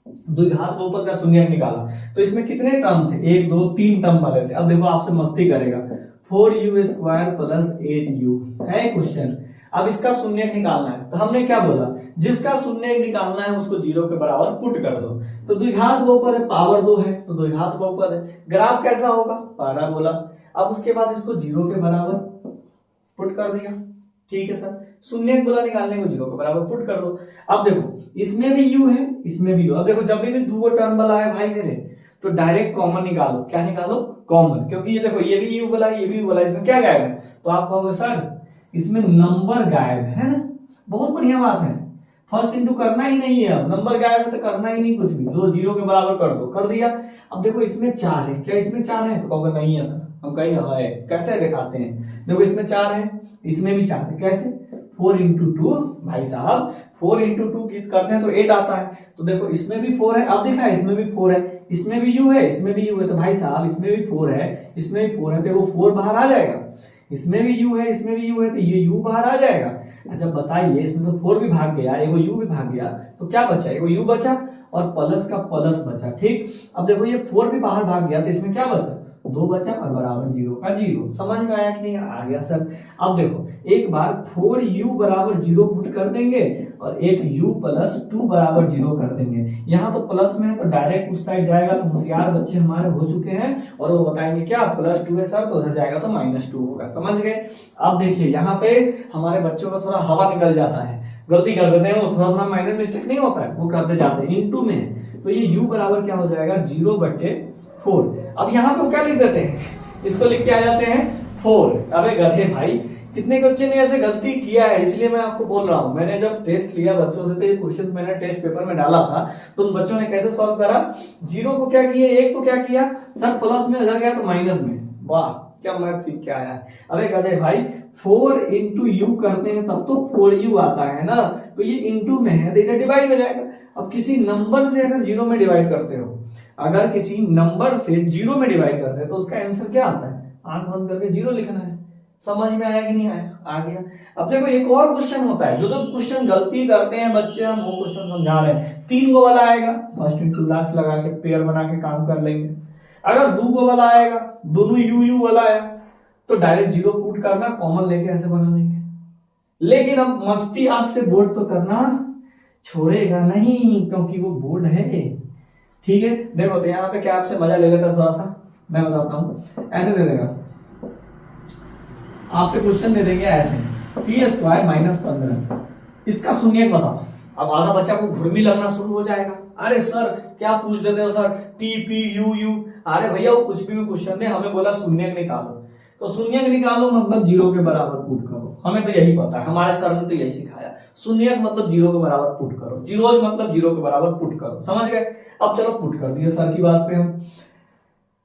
द्विघात बहुपद का शून्य निकाला, तो इसमें कितने टर्म थे, 1 2 3 टर्म वाले थे। अब देखो आपसे मस्ती करेगा, 4u² + 8u है क्वेश्चन। अब इसका शून्य निकालना है, तो हमने क्या बोला, जिसका शून्य निकालना है उसको 0 के बराबर पुट कर दो। तो द्विघात बहुपद है, पावर 2 है तो द्विघात बहुपद है, ग्राफ कैसा होगा, पैराबोला। अब उसके बाद इसको 0 के बराबर पुट कर दिया, ठीक है सर। शून्य बोला निकालने को 0 के बराबर पुट कर दो। अब देखो इसमें भी u है, इसमें भी u। अब देखो जब भी 2 टर्म वाला है भाई मेरे, तो डायरेक्ट कॉमन निकालो। क्या निकालो, कॉमन, क्योंकि ये देखो ये भी u बोला, ये भी u बोला, इसमें क्या गायब है, तो आप कहोगे सर इसमें नंबर गायब है ना। बहुत बढ़िया बात है, फर्स्ट इंटू करना ही नहीं है, अब नंबर गायब है तो करना ही नहीं कुछ भी, 0 के बराबर कर दो, कर दिया। अब देखो इसमें 4 है, क्या इसमें 4 है, तो कहोगे नहीं है सर, हम कहीं है, कैसे दिखाते हैं। देखो इसमें 4 है, इसमें भी 4 है, कैसे, 4 × 2 भाई साहब, 4 × 2 किस करते हैं तो 8 आता है। तो देखो इसमें भी 4 है, अब देखा है इसमें भी 4 है, इसमें भी u है, इसमें भी u है, तो भाई साहब इसमें भी 4 है, इसमें भी 4 है, तो वो 4 बाहर आ जाएगा। इसमें भी u है, इसमें भी u है, तो ये u बाहर आ जाएगा। अच्छा बताइए, इसमें से 4 भी भाग गया, एगो u भी भाग गया, तो क्या बचा, एगो u बचा और प्लस का प्लस बचा। ठीक, अब देखो ये 4 भी बाहर भाग गया, तो इसमें क्या बचा, 2 बचा और बराबर 0 का 0। समझ में आया कि नहीं, आ गया सर। अब देखो एक बार 4u = 0 पुट कर देंगे और एक u + 2 = 0 कर देंगे। यहाँ तो प्लस में है तो डायरेक्ट उस साइड जाएगा, तो होशियार बच्चे हमारे हो चुके हैं और वो बताएंगे क्या, +2 है सर, तो उधर जाएगा तो -2 होगा। समझ गए? अब देखिए यहाँ पे हमारे बच्चों का थोड़ा हवा निकल जाता है, गलती कर देते हैं, वो थोड़ा सा माइनर मिस्टेक नहीं होता है, वो करते जाते हैं इनटू में। तो ये u बराबर क्या हो जाएगा, 0/4। अब यहाँ पे क्या लिख देते हैं, इसको लिख के आ जाते हैं 4। अबे गधे भाई, कितने बच्चे ने ऐसे गलती किया है, इसलिए मैं आपको बोल रहा हूँ। मैंने जब टेस्ट लिया बच्चों से, तो ये क्वेश्चन मैंने टेस्ट पेपर में डाला था, तो उन बच्चों ने कैसे सॉल्व करा, 0 को क्या किया, 1 तो क्या किया सर, प्लस में उधर गया तो माइनस में, वाह क्या मैथ सीख के आया है? अरे गधे भाई 4 इंटू यू करते हैं तब तो 4u आता है ना, तो ये इंटू में है तो इधर डिवाइड में जाएगा। अब किसी नंबर से अगर जीरो में डिवाइड करते हो, अगर किसी नंबर से जीरो में डिवाइड करते हैं तो उसका आंसर क्या आता है? आंख बंद करके जीरो लिखना है। समझ में आया कि नहीं आया? आ गया। अब देखो एक और क्वेश्चन होता है, जो क्वेश्चन गलती करते हैं बच्चे, हम वो क्वेश्चन समझा रहे हैं। 3 गो वाला आएगा, फर्स्ट इंटू लास्ट लगा के पेयर बना के काम कर लेंगे। अगर 2 गो वाला आएगा, दोनों यू वाला आया, तो डायरेक्ट जीरो पुट करना, कॉमन लेके ऐसे बना देंगे। लेकिन अब मस्ती आपसे बोर्ड तो करना छोड़ेगा नहीं, क्योंकि वो बोर्ड है। ठीक है, देखो तो यहाँ पे क्या आपसे मजा ले लेता थोड़ा सा, मैं बताता हूं। ऐसे दे देगा आपसे, क्वेश्चन दे देंगे ऐसे, टी स्क्वायर माइनस 15, इसका शून्य बताओ। अब आधा बच्चा को घुर्मी लगना शुरू हो जाएगा, अरे सर क्या पूछ देते हो सर, टी पी यू। अरे भैया वो कुछ भी क्वेश्चन ने हमें बोला शून्य निकालो, तो शून्य निकालो मतलब जीरो के बराबर पुट करो। हमें तो यही पता है, हमारे सर ने तो यही सिखाया, शून्य मतलब जीरो के बराबर पुट करो, जीरो मतलब जीरो के बराबर पुट करो। समझ गए? अब चलो पुट कर दिए सर की बात पे हम।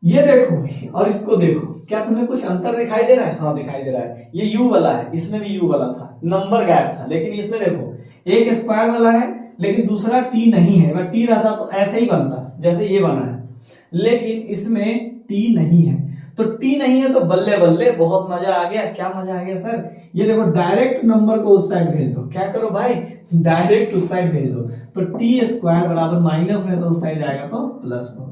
ये देखो और इसको देखो, क्या तुम्हें कुछ अंतर दिखाई दे रहा है? हाँ दिखाई दे रहा है। ये u वाला है, इसमें भी u वाला था, नंबर गायब था, लेकिन इसमें देखो एक स्क्वायर वाला है लेकिन दूसरा t नहीं है। अगर t रहता तो ऐसे ही बनता जैसे ये बना है, लेकिन इसमें t नहीं है। तो t नहीं है तो बल्ले बल्ले बहुत मजा आ गया। क्या मजा आ गया सर? ये देखो डायरेक्ट नंबर को उस साइड भेज दो। क्या करो भाई? डायरेक्ट उस साइड भेज दो। तो टी स्क्वायर बराबर माइनस में तो उस साइड जाएगा तो प्लस में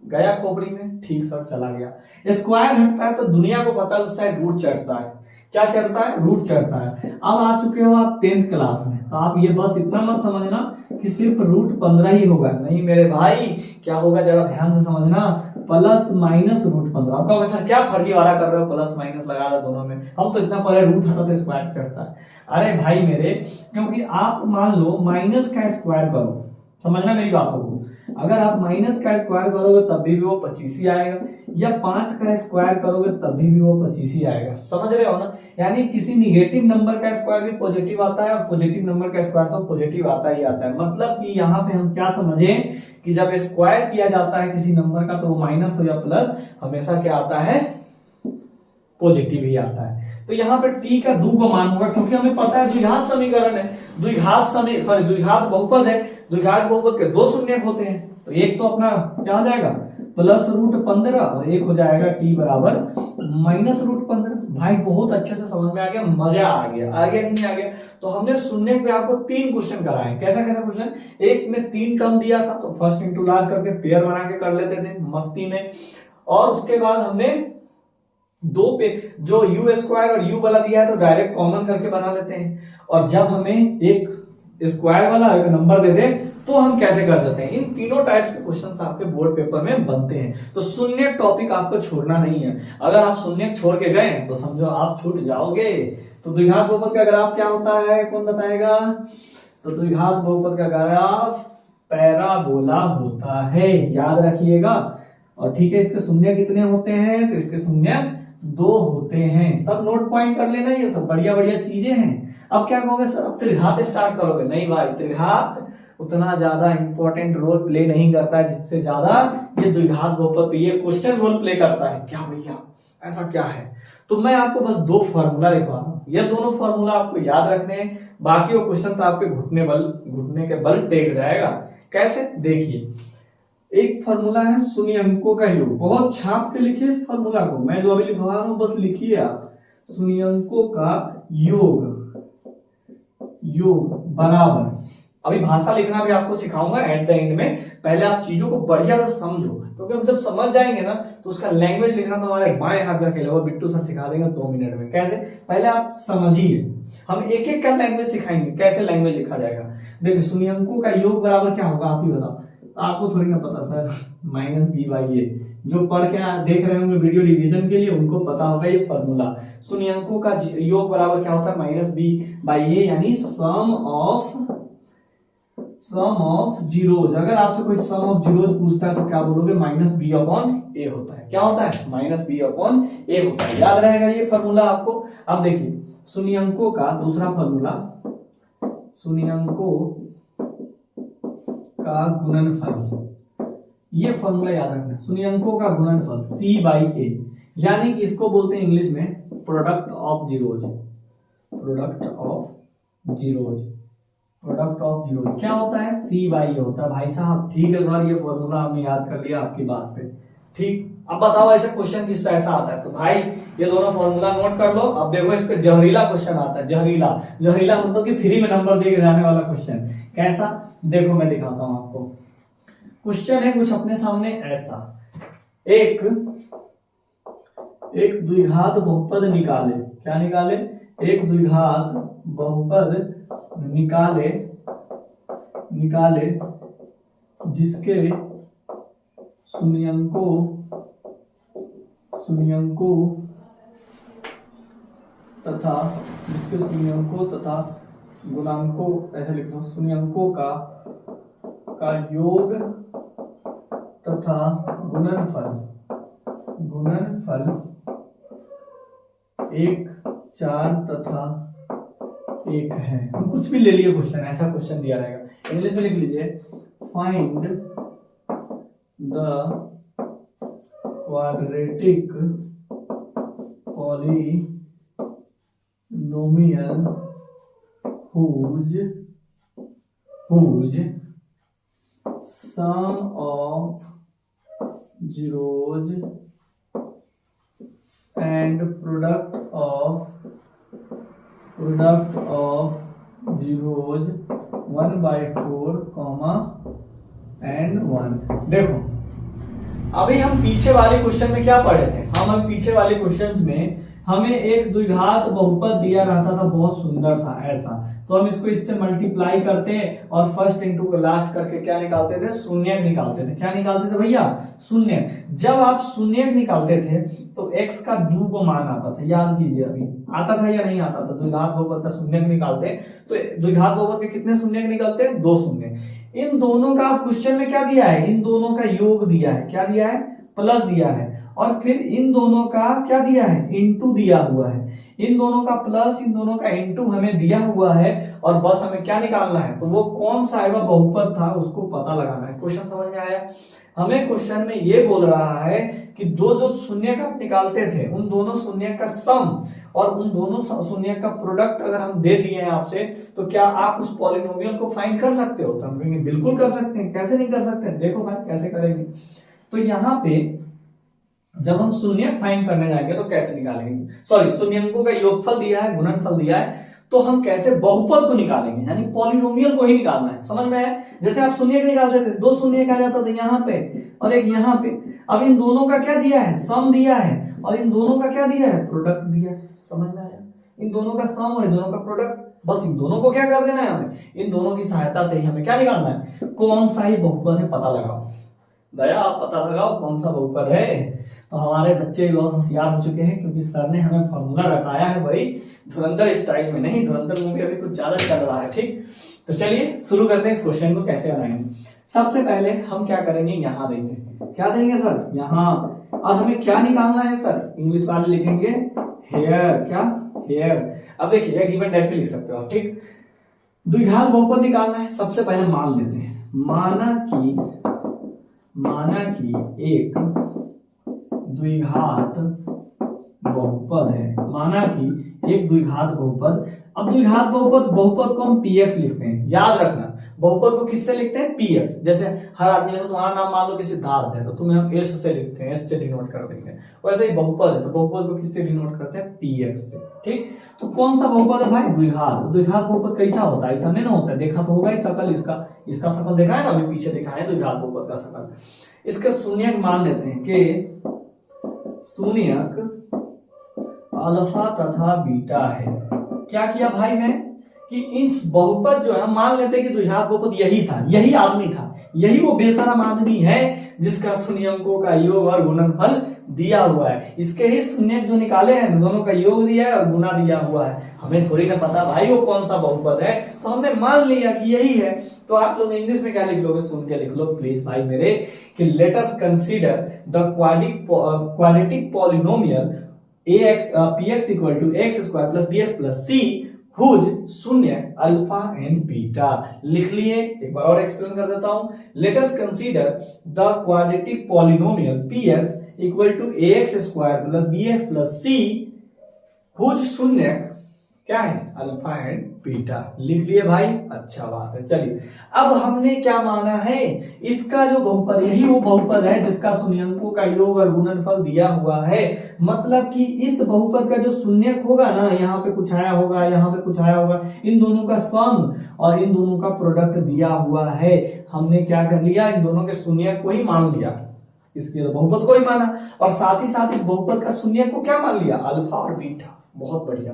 गया खोपड़ी में। ठीक सर, चला गया। स्क्वायर हटता है तो दुनिया को पता है उस साइड रूट चढ़ता है। क्या चढ़ता है? रूट चढ़ता है। अब आ चुके हो आप 10th क्लास में, तो आप ये बस इतना मत समझना कि सिर्फ रूट 15 ही होगा, नहीं मेरे भाई। क्या होगा जरा ध्यान से समझना, प्लस माइनस रूट 15। आपका वैसा क्या फर्जीवाड़ा कर रहे हो, प्लस माइनस लगा रहे हो दोनों में, हम तो इतना पहले रूट हटा तो स्क्वायर चढ़ता है। अरे भाई मेरे, क्योंकि आप मान लो माइनस का स्क्वायर करो, समझना मेरी बातों को, अगर आप माइनस का स्क्वायर करोगे तब भी वो 25 ही आएगा, या 5 का स्क्वायर करोगे तब भी वो 25 ही आएगा। समझ रहे हो ना? यानी किसी निगेटिव नंबर का स्क्वायर भी पॉजिटिव आता है और पॉजिटिव नंबर का स्क्वायर तो पॉजिटिव आता ही आता है। मतलब कि यहाँ पे हम क्या समझें कि जब स्क्वायर किया जाता है किसी नंबर का तो वो माइनस हो या प्लस हमेशा क्या आता है? पॉजिटिव ही आता है। तो यहाँ पे t का 2 को मान होगा, क्योंकि हमें पता है द्विघात समीकरण है, द्विघात बहुपद है, द्विघात बहुपद के 2 शून्यक होते हैं, तो एक तो अपना क्या हो जाएगा प्लस रूट 15 और एक हो जाएगा t बराबर माइनस रूट 15। भाई बहुत अच्छे से समझ में आ गया, मजा आ गया कि नहीं आ गया? तो हमने शून्य पे आपको 3 क्वेश्चन कराए। कैसा क्वेश्चन? एक में 3 टर्म दिया था तो फर्स्ट इंटू लास्ट करके पेयर बना के कर लेते थे मस्ती में, और उसके बाद हमने 2 पे जो यू स्क्वायर और यू वाला दिया है तो डायरेक्ट कॉमन करके बना लेते हैं, और जब हमें एक स्क्वायर वाला एक नंबर दे दे तो हम कैसे कर देते हैं। इन तीनों टाइप्स के क्वेश्चंस आपके बोर्ड पेपर में बनते हैं। तो शून्य टॉपिक आपको छोड़ना नहीं है, अगर आप शून्य छोड़ के गए तो समझो आप छूट जाओगे। तो द्विघात बहुपद का ग्राफ क्या होता है, कौन बताएगा? तो द्विघात बहुपद का ग्राफ पैराबोला होता है, याद रखिएगा। और ठीक है, इसके शून्य कितने होते हैं? तो इसके शून्य 2 होते हैं। सब नोट पॉइंट कर लेना, ये सब बढ़िया बढ़िया चीजें हैं। अब क्या कहोगे सर, अब त्रिघात स्टार्ट करोगे? नहीं भाई, त्रिघात उतना ज्यादा इंपॉर्टेंट रोल प्ले नहीं करता है जिससे ज्यादा ये द्विघात बहुपद पे ये क्वेश्चन रोल प्ले करता है। क्या भैया ऐसा क्या है? तो मैं आपको बस 2 फॉर्मूला लिखवा रहा हूं, ये दोनों फॉर्मूला आपको याद रखने हैं, बाकी वो क्वेश्चन तो आपके घुटने के बल टेक जाएगा। कैसे? देखिए, एक फॉर्मूला है शून्यंकों का योग, बहुत छाप के लिखिए इस फॉर्मूला को, मैं जो अभी लिखवा रहा हूं बस लिखिए आप। शून्यंकों का योग बराबर, अभी भाषा लिखना भी आपको सिखाऊंगा एट द एंड में, पहले आप चीजों को बढ़िया से समझो, क्योंकि हम जब समझ जाएंगे ना तो उसका लैंग्वेज लिखना तो हमारे बाएं हाथ का खेल है, बिट्टू सर सिखा देंगे 2 मिनट में। कैसे? पहले आप समझिए, हम एक एक का लैंग्वेज सिखाएंगे कैसे लैंग्वेज लिखा जाएगा। देखिए, शून्यंकों का योग बराबर क्या होगा आप ही बताओ, आपको थोड़ी ना पता सर, माइनस बी बाई ए। जो पढ़ के देख रहे होंगे वीडियो रिवीजन के लिए उनको पता होगा ये फॉर्मूला। शून्यंकों का योग बराबर क्या होता है? माइनस बी बाई ए, यानी सम ऑफ जीरोज। अगर आपसे कोई सम ऑफ जीरोज पूछता है तो क्या बोलोगे? माइनस बी अपॉन ए होता है। क्या होता है? माइनस बी अपॉन ए होता है। याद रहेगा ये फॉर्मूला आपको। अब देखिए, शून्यंकों का दूसरा फॉर्मूला, शून्यंकों का गुणनफल, ये फॉर्मूला याद रखना, शून्यंकों का गुणनफल c बाई ए, यानी कि इसको बोलते हैं इंग्लिश में product of zeros. Product of zeros, product of zeros क्या होता है? सी बाई होता है भाई साहब। ठीक है सर, ये फॉर्मूला हमने याद कर लिया आपकी बात पे। ठीक, अब बताओ ऐसे क्वेश्चन किस तरह से आता है? तो भाई ये दोनों फॉर्मूला नोट कर लो। अब देखो इस पे जहरीला क्वेश्चन आता है। जहरीला, जहरीला मतलब कि फ्री में नंबर दिए जाने वाला क्वेश्चन। कैसा? देखो मैं दिखाता हूं आपको। क्वेश्चन है कुछ अपने सामने ऐसा, एक द्विघात बहुपद निकाले। क्या निकाले? एक द्विघात बहुपद निकाले जिसके शून्यंकों तथा गुणांकों, ऐसे लिखो, शून्यंकों का योग तथा गुणनफल 1, 4 तथा 1 है। हम कुछ भी ले लिए क्वेश्चन, ऐसा क्वेश्चन दिया रहेगा। इंग्लिश में लिख लीजिए, find the quadratic polynomial whose sum of zeros and product of zeros 1/4, and 1। देखो अभी हम पीछे वाले क्वेश्चन में क्या पढ़े थे? हम पीछे वाले क्वेश्चंस में हमें एक द्विघात बहुपद दिया रहता था, बहुत सुंदर सा ऐसा। तो हम इसको इससे मल्टीप्लाई करते और फर्स्ट इंटू को लास्ट करके क्या निकालते थे? शून्य निकालते थे। क्या निकालते थे भैया? शून्य। जब आप शून्य निकालते थे तो x का 2 को मान आता था। याद कीजिए, अभी आता था या नहीं आता था? द्विघात बहुपद का शून्य निकालते तो द्विघात बहुपद के कितने शून्य निकलते? 2 शून्य। इन दोनों का क्वेश्चन में क्या दिया है? इन दोनों का योग दिया है। क्या दिया है? प्लस दिया है। और फिर इन दोनों का क्या दिया है? इनटू दिया हुआ है। इन दोनों का प्लस, इन दोनों का इनटू हमें दिया हुआ है। और बस हमें क्या निकालना है? तो वो कौन सा आएगा बहुपद था उसको पता लगाना है। क्वेश्चन समझ में आया? हमें क्वेश्चन में ये बोल रहा है कि दो जो शून्य का निकालते थे उन दोनों शून्य का सम और उन दोनों शून्य का प्रोडक्ट अगर हम दे दिए हैं आपसे, तो क्या आप उस पॉलिनोमियल को फाइंड कर सकते हो? तो हम कहेंगे बिल्कुल कर सकते हैं। कैसे नहीं कर सकते? देखो भाई कैसे करेंगे। तो यहाँ पे जब हम शून्य फाइंड करने जाएंगे तो कैसे निकालेंगे? सॉरी, शून्यंकों का योगफल दिया है, गुणनफल दिया है, तो हम कैसे बहुपद को निकालेंगे? यानी पॉलिनोमियल को ही निकालना है। समझ में आया? जैसे आप शून्य निकालते थे, 2 शून्य आ जाता था यहाँ पे और एक यहाँ पे। अब इन दोनों का क्या दिया है? सम दिया है। और इन दोनों का क्या दिया है? प्रोडक्ट दिया है। समझ में आया? इन दोनों का सम और इन दोनों का प्रोडक्ट। बस इन दोनों को क्या कर देना है हमें? इन दोनों की सहायता से ही हमें क्या निकालना है? कौन सा ही बहुपद है पता लगाओ। दया, आप पता लगाओ कौन सा बहुपद है। तो हमारे बच्चे बहुत होशियार हो चुके हैं क्योंकि सर ने हमें फॉर्मूला रटाया है वही धुरंधर स्टाइल में, नहीं धुरंधर मूवी अभी कुछ ज्यादा चल रहा है। ठीक, तो चलिए शुरू करते हैं इस क्वेश्चन को कैसे बनाएंगे। सबसे पहले हम क्या करेंगे? यहाँ देंगे। क्या देंगे सर? यहाँ। और हमें क्या निकालना है सर? इंग्लिश वाले लिखेंगे हेयर। क्या? हेयर। अब देखिए गिवन डेट पे लिख सकते हो आप। ठीक, द्विघात बहुपद निकालना है। सबसे पहले मान लेते हैं, माना कि एक द्विघात बहुपद है। माना कि एक द्विघात बहुपद। अब द्विघात बहुपद को हम px लिखते हैं। याद रखना, बहुपद को किससे लिखते हैं? px। जैसे हर आदमी, जैसे तुम्हारा नाम मान लो कि सिद्धार्थ है तो तुम्हें हम s से लिखते हैं, s से डिनोट कर देंगे। वैसे ही बहुपद है तो बहुपद को किससे डिनोट करते हैं? px से। ठीक, तो कौन सा बहुपद है भाई? द्विघात। द्विघात बहुपद कैसा होता है? ऐसा नहीं ना होता है। देखा तो होगा ही शकल इसका शकल देखा है ना, अभी पीछे दिखाया है द्विघात बहुपद का शकल। इसका शून्यक मान लेते हैं कि शून्यक अल्फा तथा बीटा है। क्या किया भाई मैं कि इस बहुपद जो है हम मान लेते हैं कि द्विघात बहुपद यही था, यही आदमी था, यही वो बेशरम आदमी है जिसका शून्यंकों का योग और गुणनफल दिया हुआ है। इसके ही शून्यक जो निकाले हैं दोनों का योग दिया है और गुना दिया हुआ है। हमें थोड़ी ना पता भाई वो कौन सा बहुपद है, तो हमने मान लिया कि यही है। तो आप लोग इंग्लिश में क्या लिख लोगे? सुन के लिख लो प्लीज भाई मेरे कि let us consider the quadratic polynomial px equal to x square plus bx plus c whose शून्य अल्फा एंड बीटा। लिख लिए? एक बार और एक्सप्लेन कर देता हूं। Let us consider the quadratic polynomial px equal to ax square plus bx plus c whose शून्यक क्या है, अल्फा एंड बीटा। लिख लिए भाई, अच्छा बात है। चलिए अब हमने क्या माना है, इसका जो बहुपद, यही वो बहुपद है जिसका शून्यंकों का योग और गुणनफल दिया हुआ है। मतलब कि इस बहुपद का जो शून्यक होगा ना, यहाँ पे कुछ आया होगा, यहाँ पे कुछ आया होगा, इन दोनों का सम और इन दोनों का प्रोडक्ट दिया हुआ है। हमने क्या कर लिया, इन दोनों के शून्यक को ही मान लिया, इसके बहुपद को ही माना, और साथ ही साथ इस बहुपद का शून्यक को क्या मान लिया, अल्फा और बीटा। बहुत बढ़िया।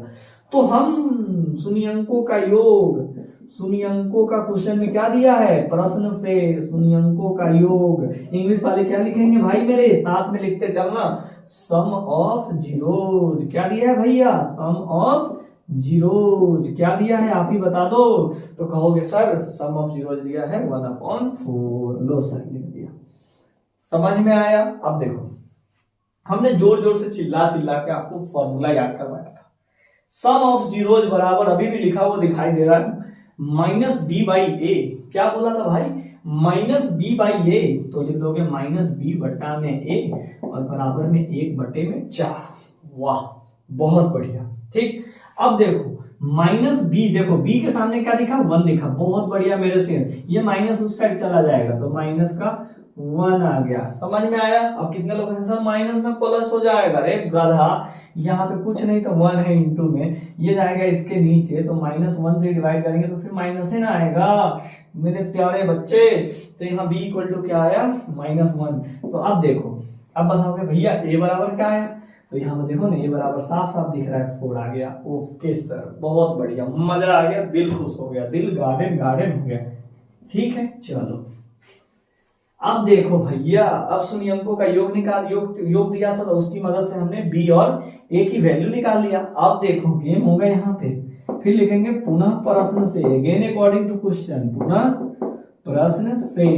तो हम शून्यंकों का योग, शून्यंकों का क्वेश्चन में क्या दिया है, प्रश्न से शून्यंकों का योग, इंग्लिश वाले क्या लिखेंगे भाई मेरे साथ में लिखते चलना, सम ऑफ जीरोज। क्या दिया है भैया, सम ऑफ जीरोज। क्या दिया है आप ही बता दो। तो कहोगे सर सम ऑफ जीरोज दिया है 1/4। लो सर लिख दिया। समझ में आया। अब देखो हमने जोर जोर से चिल्ला चिल्ला के आपको फॉर्मूला याद करवाया था। सम ऑफ जीरोज बराबर अभी भी लिखा हुआ दिखाई दे रहा है माइनस बी बाई ए। क्या बोला था भाई, माइनस बी बाई ए। तो लिख दोगे माइनस बी बटा में ए और बराबर में 1/4। वाह बहुत बढ़िया। ठीक, अब देखो माइनस बी, देखो बी के सामने क्या दिखा, 1 दिखा। बहुत बढ़िया मेरे से, ये माइनस उस साइड चला जाएगा तो माइनस का 1 आ गया। समझ में आया। अब कितने लोग हैं सर, माइनस में प्लस हो जाएगा। अरे गधा, यहाँ पे कुछ नहीं तो 1 है इंटू में, ये जाएगा इसके नीचे, तो -1 से डिवाइड करेंगे तो फिर माइनस ही ना आएगा मेरे प्यारे बच्चे। तो यहाँ b इक्वल टू क्या आया, -1। तो अब देखो, अब बताओगे भैया a बराबर क्या आया, तो यहाँ पे देखो ना a बराबर साफ साफ दिख रहा है 4 आ गया। ओके सर बहुत बढ़िया, मजा आ गया, दिल खुश हो गया, दिल गार्डन गार्डन हो गया। ठीक है चलो अब देखो भैया, अब शून्यंकों का योग निकाल, योग दिया था तो उसकी मदद से हमने b और a की वैल्यू निकाल लिया। अब देखो गेम होगा यहाँ पे, फिर लिखेंगे पुनः प्रश्न से, अगेन अकॉर्डिंग टू क्वेश्चन, पुनः प्रश्न से।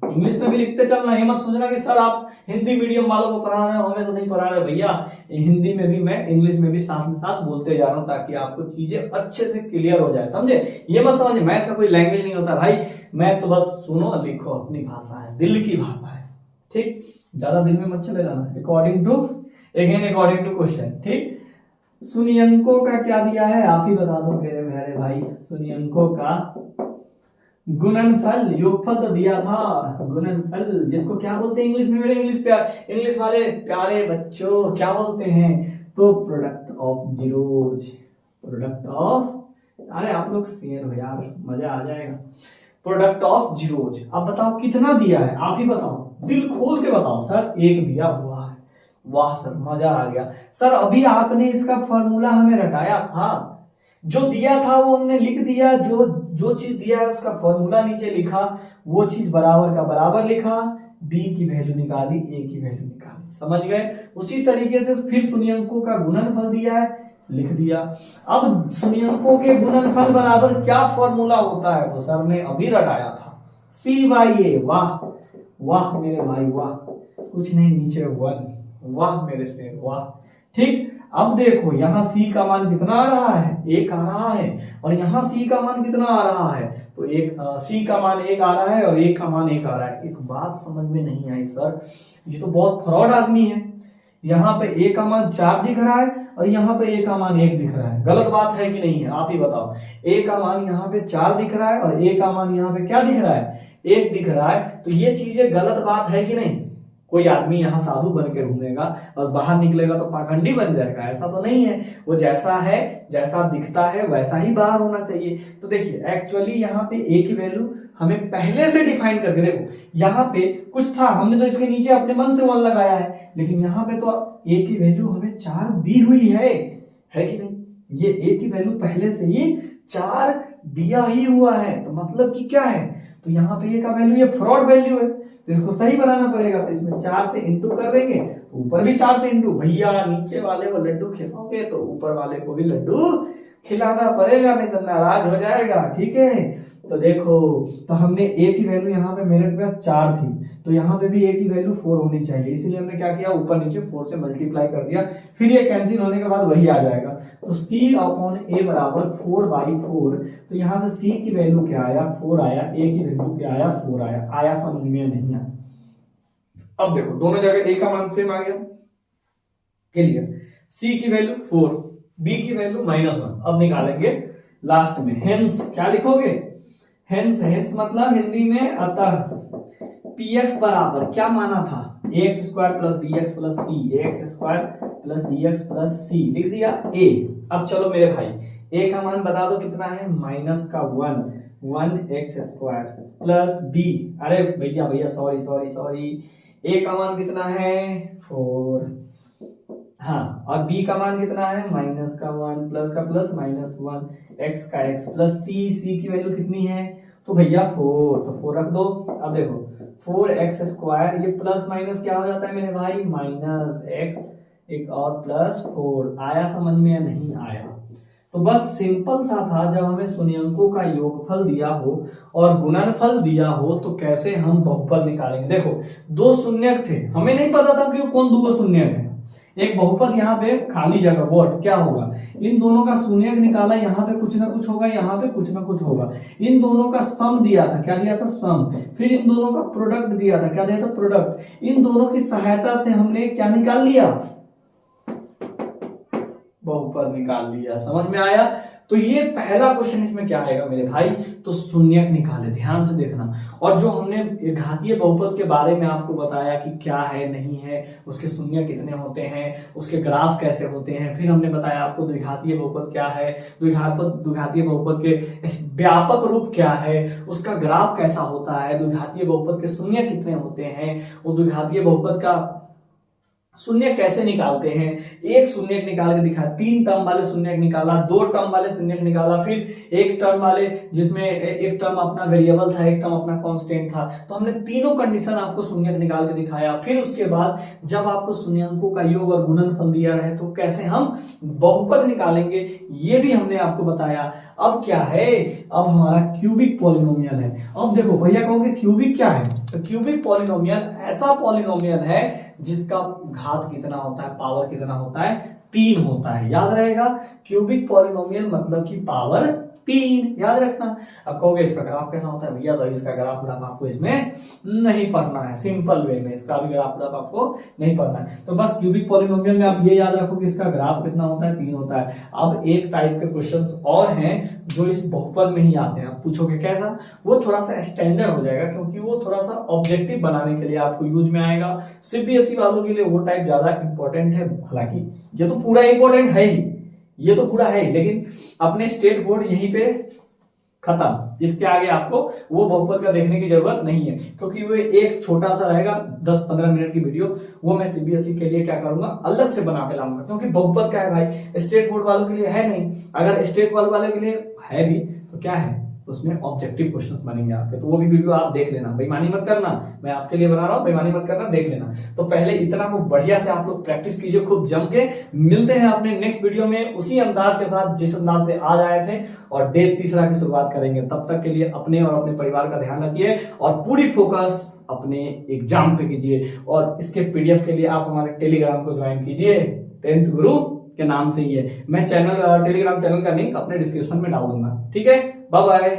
इंग्लिश में भी लिखते चलना, ये मत सोचना कि सर आप हिंदी मीडियम वालों को पढ़ा रहे हो, हमें तो नहीं पढ़ा रहे भैया। हिंदी में भी मैं, इंग्लिश में भी साथ में साथ बोलते जा रहा हूँ ताकि आपको चीजें अच्छे से क्लियर हो जाए, समझे। ये मत समझे मैथ का कोई लैंग्वेज नहीं होता भाई, मैथ तो बस सुनो लिखो, अपनी भाषा है, दिल की भाषा है। ठीक, ज्यादा दिल में मत चले जाना। According to, again according to question. ठीक, शून्यंकों का क्या दिया है आप ही बता दो मेरे प्यारे भाई। शून्यंकों का गुणनफल, योगफल तो दिया था, गुणनफल जिसको क्या बोलते हैं इंग्लिश में मेरे इंग्लिश वाले प्यारे बच्चों क्या बोलते हैं, तो product of zeros, product of, अरे आप लोग शेयर हो यार, मजा आ जाएगा। Product of zeros. अब बताओ कितना दिया है, आप ही बताओ, दिल खोल के बताओ। सर 1 दिया हुआ है। वाह सर मजा आ गया। सर अभी आपने इसका फॉर्मूला हमें रटाया था, जो दिया था वो हमने लिख दिया, जो चीज दिया है उसका फॉर्मूला नीचे लिखा, वो चीज बराबर का बराबर लिखा, b की वैल्यू निकाली, a की वैल्यू निकाली। समझ गए। उसी तरीके से फिर शून्यंकों का गुणनफल दिया है, लिख दिया। अब शून्यंकों के गुणनफल बराबर क्या फॉर्मूला होता है, तो सर ने अभी रटाया था, c/a। वाह वाह मेरे भाई वाह, कुछ नहीं नीचे 1। वाह मेरे से वाह। ठीक, अब देखो यहाँ c का मान कितना आ रहा है, 1 आ रहा है, और यहाँ c का मान कितना आ रहा है, तो c का मान 1 आ रहा है और 1 का मान 1 आ रहा है। एक बात समझ में नहीं आई सर, ये तो बहुत फ्रॉड आदमी है। यहाँ पे a का मान 4 दिख रहा है और यहाँ पे a का मान 1 दिख रहा है। गलत बात है कि नहीं है आप ही बताओ। a का मान यहाँ पे 4 दिख रहा है और a का मान यहाँ पे क्या दिख रहा है, 1 दिख रहा है। तो ये चीजें गलत बात है कि नहीं। कोई आदमी यहाँ साधु बन के घूमेगा और बाहर निकलेगा तो पाखंडी बन जाएगा, ऐसा तो नहीं है। वो जैसा है, जैसा दिखता है वैसा ही बाहर होना चाहिए। तो देखिए एक्चुअली यहाँ पे a की वैल्यू हमें पहले से डिफाइन करके, देखो यहाँ पे कुछ था, हमने तो इसके नीचे अपने मन से 1 लगाया है, लेकिन यहाँ पे तो a की वैल्यू हमें 4 दी हुई है कि नहीं। ये a की वैल्यू पहले से ही 4 दिया ही हुआ है, तो मतलब कि क्या है, तो यहाँ पे a का वैल्यू ये फ्रॉड वैल्यू है, तो इसको सही बनाना पड़ेगा। तो इसमें 4 से इंटू कर देंगे तो ऊपर भी 4 से इंटू। भैया नीचे वाले को लड्डू खिलाओगे तो ऊपर वाले को भी लड्डू खिलाना पड़ेगा, नहीं तो नाराज हो जाएगा। ठीक है, तो देखो, तो हमने a की वैल्यू यहाँ पे मेरे पास 4 थी, तो यहाँ पे भी a की वैल्यू 4 होनी चाहिए, इसीलिए हमने क्या किया, ऊपर नीचे 4 से मल्टीप्लाई कर दिया। फिर ये कैंसिल होने के बाद वही आ जाएगा, तो c/a बराबर 4/4। तो यहाँ से c की वैल्यू क्या आया, 4 आया, a की वैल्यू क्या आया, 4 आया। समझ में नहीं आया, अब देखो दोनों जगह a का मान सेम आ गया, क्लियर। c की वैल्यू 4, b की वैल्यू -1। अब निकालेंगे लास्ट में, हेंस क्या लिखोगे, हेंस, हेंस मतलब हिंदी में अतः px बराबर क्या माना था, ax square plus bx plus c, ax square plus bx plus c लिख दिया a। अब चलो मेरे भाई a का मान बता दो कितना है, -1 x स्क्वायर प्लस b, अरे भैया भैया सॉरी सॉरी सॉरी, a का मान कितना है 4, हाँ, और b का मान कितना है -1 प्लस का प्लस -1 x का x प्लस c की वैल्यू कितनी है, तो भैया 4, तो 4 रख दो। अब देखो 4x स्क्वायर ये प्लस माइनस क्या हो जाता है मेरे भाई, -x एक और प्लस 4, आया समझ में या नहीं आया। तो बस सिंपल सा था, जब हमें शून्यंकों का योगफल दिया हो और गुणनफल दिया हो तो कैसे हम बहुपद निकालेंगे। देखो दो शून्यक थे, हमें नहीं पता था कि कौन दो शून्यक है, एक बहुपद यहाँ पे खाली जगह वोट क्या होगा, इन दोनों का शून्यक निकाला, यहाँ पे कुछ ना कुछ होगा, यहाँ पे कुछ ना कुछ होगा, इन दोनों का सम दिया था, क्या दिया था सम, फिर इन दोनों का प्रोडक्ट दिया था, क्या दिया था प्रोडक्ट, इन दोनों की सहायता से हमने क्या निकाल लिया, बहुपद निकाल लिया। समझ में आया। तो ये पहला क्वेश्चन इसमें क्या आएगा मेरे भाई, तो शून्यक निकाले, ध्यान से देखना। और जो हमने घातीय बहुपद के बारे में आपको बताया कि क्या है नहीं है, उसके शून्यक कितने होते हैं, उसके ग्राफ कैसे होते हैं, फिर हमने बताया आपको द्विघातीय बहुपद क्या है, द्विघातीय बहुपद के व्यापक रूप क्या है, उसका ग्राफ कैसा होता है, द्विघातीय बहुपद के शून्यक कितने होते हैं, वो द्विघातीय बहुपद का शून्य कैसे निकालते हैं, एक शून्य निकाल के दिखा, 3 टर्म वाले शून्य निकाला, 2 टर्म वाले शून्य निकाला, फिर एक टर्म वाले जिसमें एक टर्म अपना वेरिएबल था, एक टर्म अपना कांस्टेंट था। तो हमने तीनों कंडीशन आपको शून्य निकाल के दिखाया। फिर उसके बाद जब आपको शून्यंकों का योग और गुणनफल दिया रहे तो कैसे हम बहुपद निकालेंगे ये भी हमने आपको बताया। अब क्या है, अब हमारा क्यूबिक पॉलिनोमियल है। अब देखो भैया कहोगे क्यूबिक क्या है, तो क्यूबिक पॉलिनोमियल ऐसा पॉलिनोमियल है जिसका घात कितना होता है, पावर कितना होता है, 3 होता है। याद रहेगा, क्यूबिक पॉलिनोमियल मतलब कि पावर 3, याद रखना। अब कहोगे इसका ग्राफ कैसा होता है, भैया तो इसका ग्राफ आपको इसमें नहीं पढ़ना है, सिंपल वे में इसका भी ग्राफ आपको नहीं पढ़ना है। तो बस क्यूबिक पॉलिनोमियल में आप ये याद रखो कि इसका ग्राफ कितना होता है, 3 होता है। अब एक टाइप के क्वेश्चंस और हैं जो इस बहुपद में ही आते हैं, आप पूछोगे कैसा, वो थोड़ा सा स्टैंडर्ड हो जाएगा क्योंकि वो थोड़ा सा ऑब्जेक्टिव बनाने के लिए आपको यूज में आएगा। सीबीएसई वालों के लिए वो टाइप ज्यादा इंपॉर्टेंट है, हालांकि ये तो पूरा इंपॉर्टेंट है ही, ये तो पूरा है, लेकिन अपने स्टेट बोर्ड यहीं पे खत्म, इसके आगे आपको वो बहुपद का देखने की जरूरत नहीं है क्योंकि वो एक छोटा सा रहेगा 10-15 मिनट की वीडियो, वो मैं सीबीएसई के लिए क्या करूंगा अलग से बना के लाऊंगा क्योंकि बहुपद का है भाई, स्टेट बोर्ड वालों के लिए है नहीं। अगर स्टेट बोर्ड वाले के लिए है भी तो क्या है, उसमें ऑब्जेक्टिव क्वेश्चंस बनेंगे आपके, तो वो भी वीडियो आप देख लेना, बेईमानी मत करना, मैं आपके लिए बना रहा हूँ, बेईमानी मत करना, देख लेना। तो पहले इतना को बढ़िया से आप लोग प्रैक्टिस कीजिए खूब जम के। मिलते हैं अपने नेक्स्ट वीडियो में उसी अंदाज के साथ जिस अंदाज से आज आए थे, और डे 3 की शुरुआत करेंगे। तब तक के लिए अपने और अपने परिवार का ध्यान रखिए और पूरी फोकस अपने एग्जाम पे कीजिए। और इसके पीडीएफ के लिए आप हमारे टेलीग्राम को ज्वाइन कीजिए, 10th गुरु के नाम से ही है। मैं टेलीग्राम चैनल का लिंक अपने डिस्क्रिप्शन में डाल दूंगा। ठीक है, बाय बाय।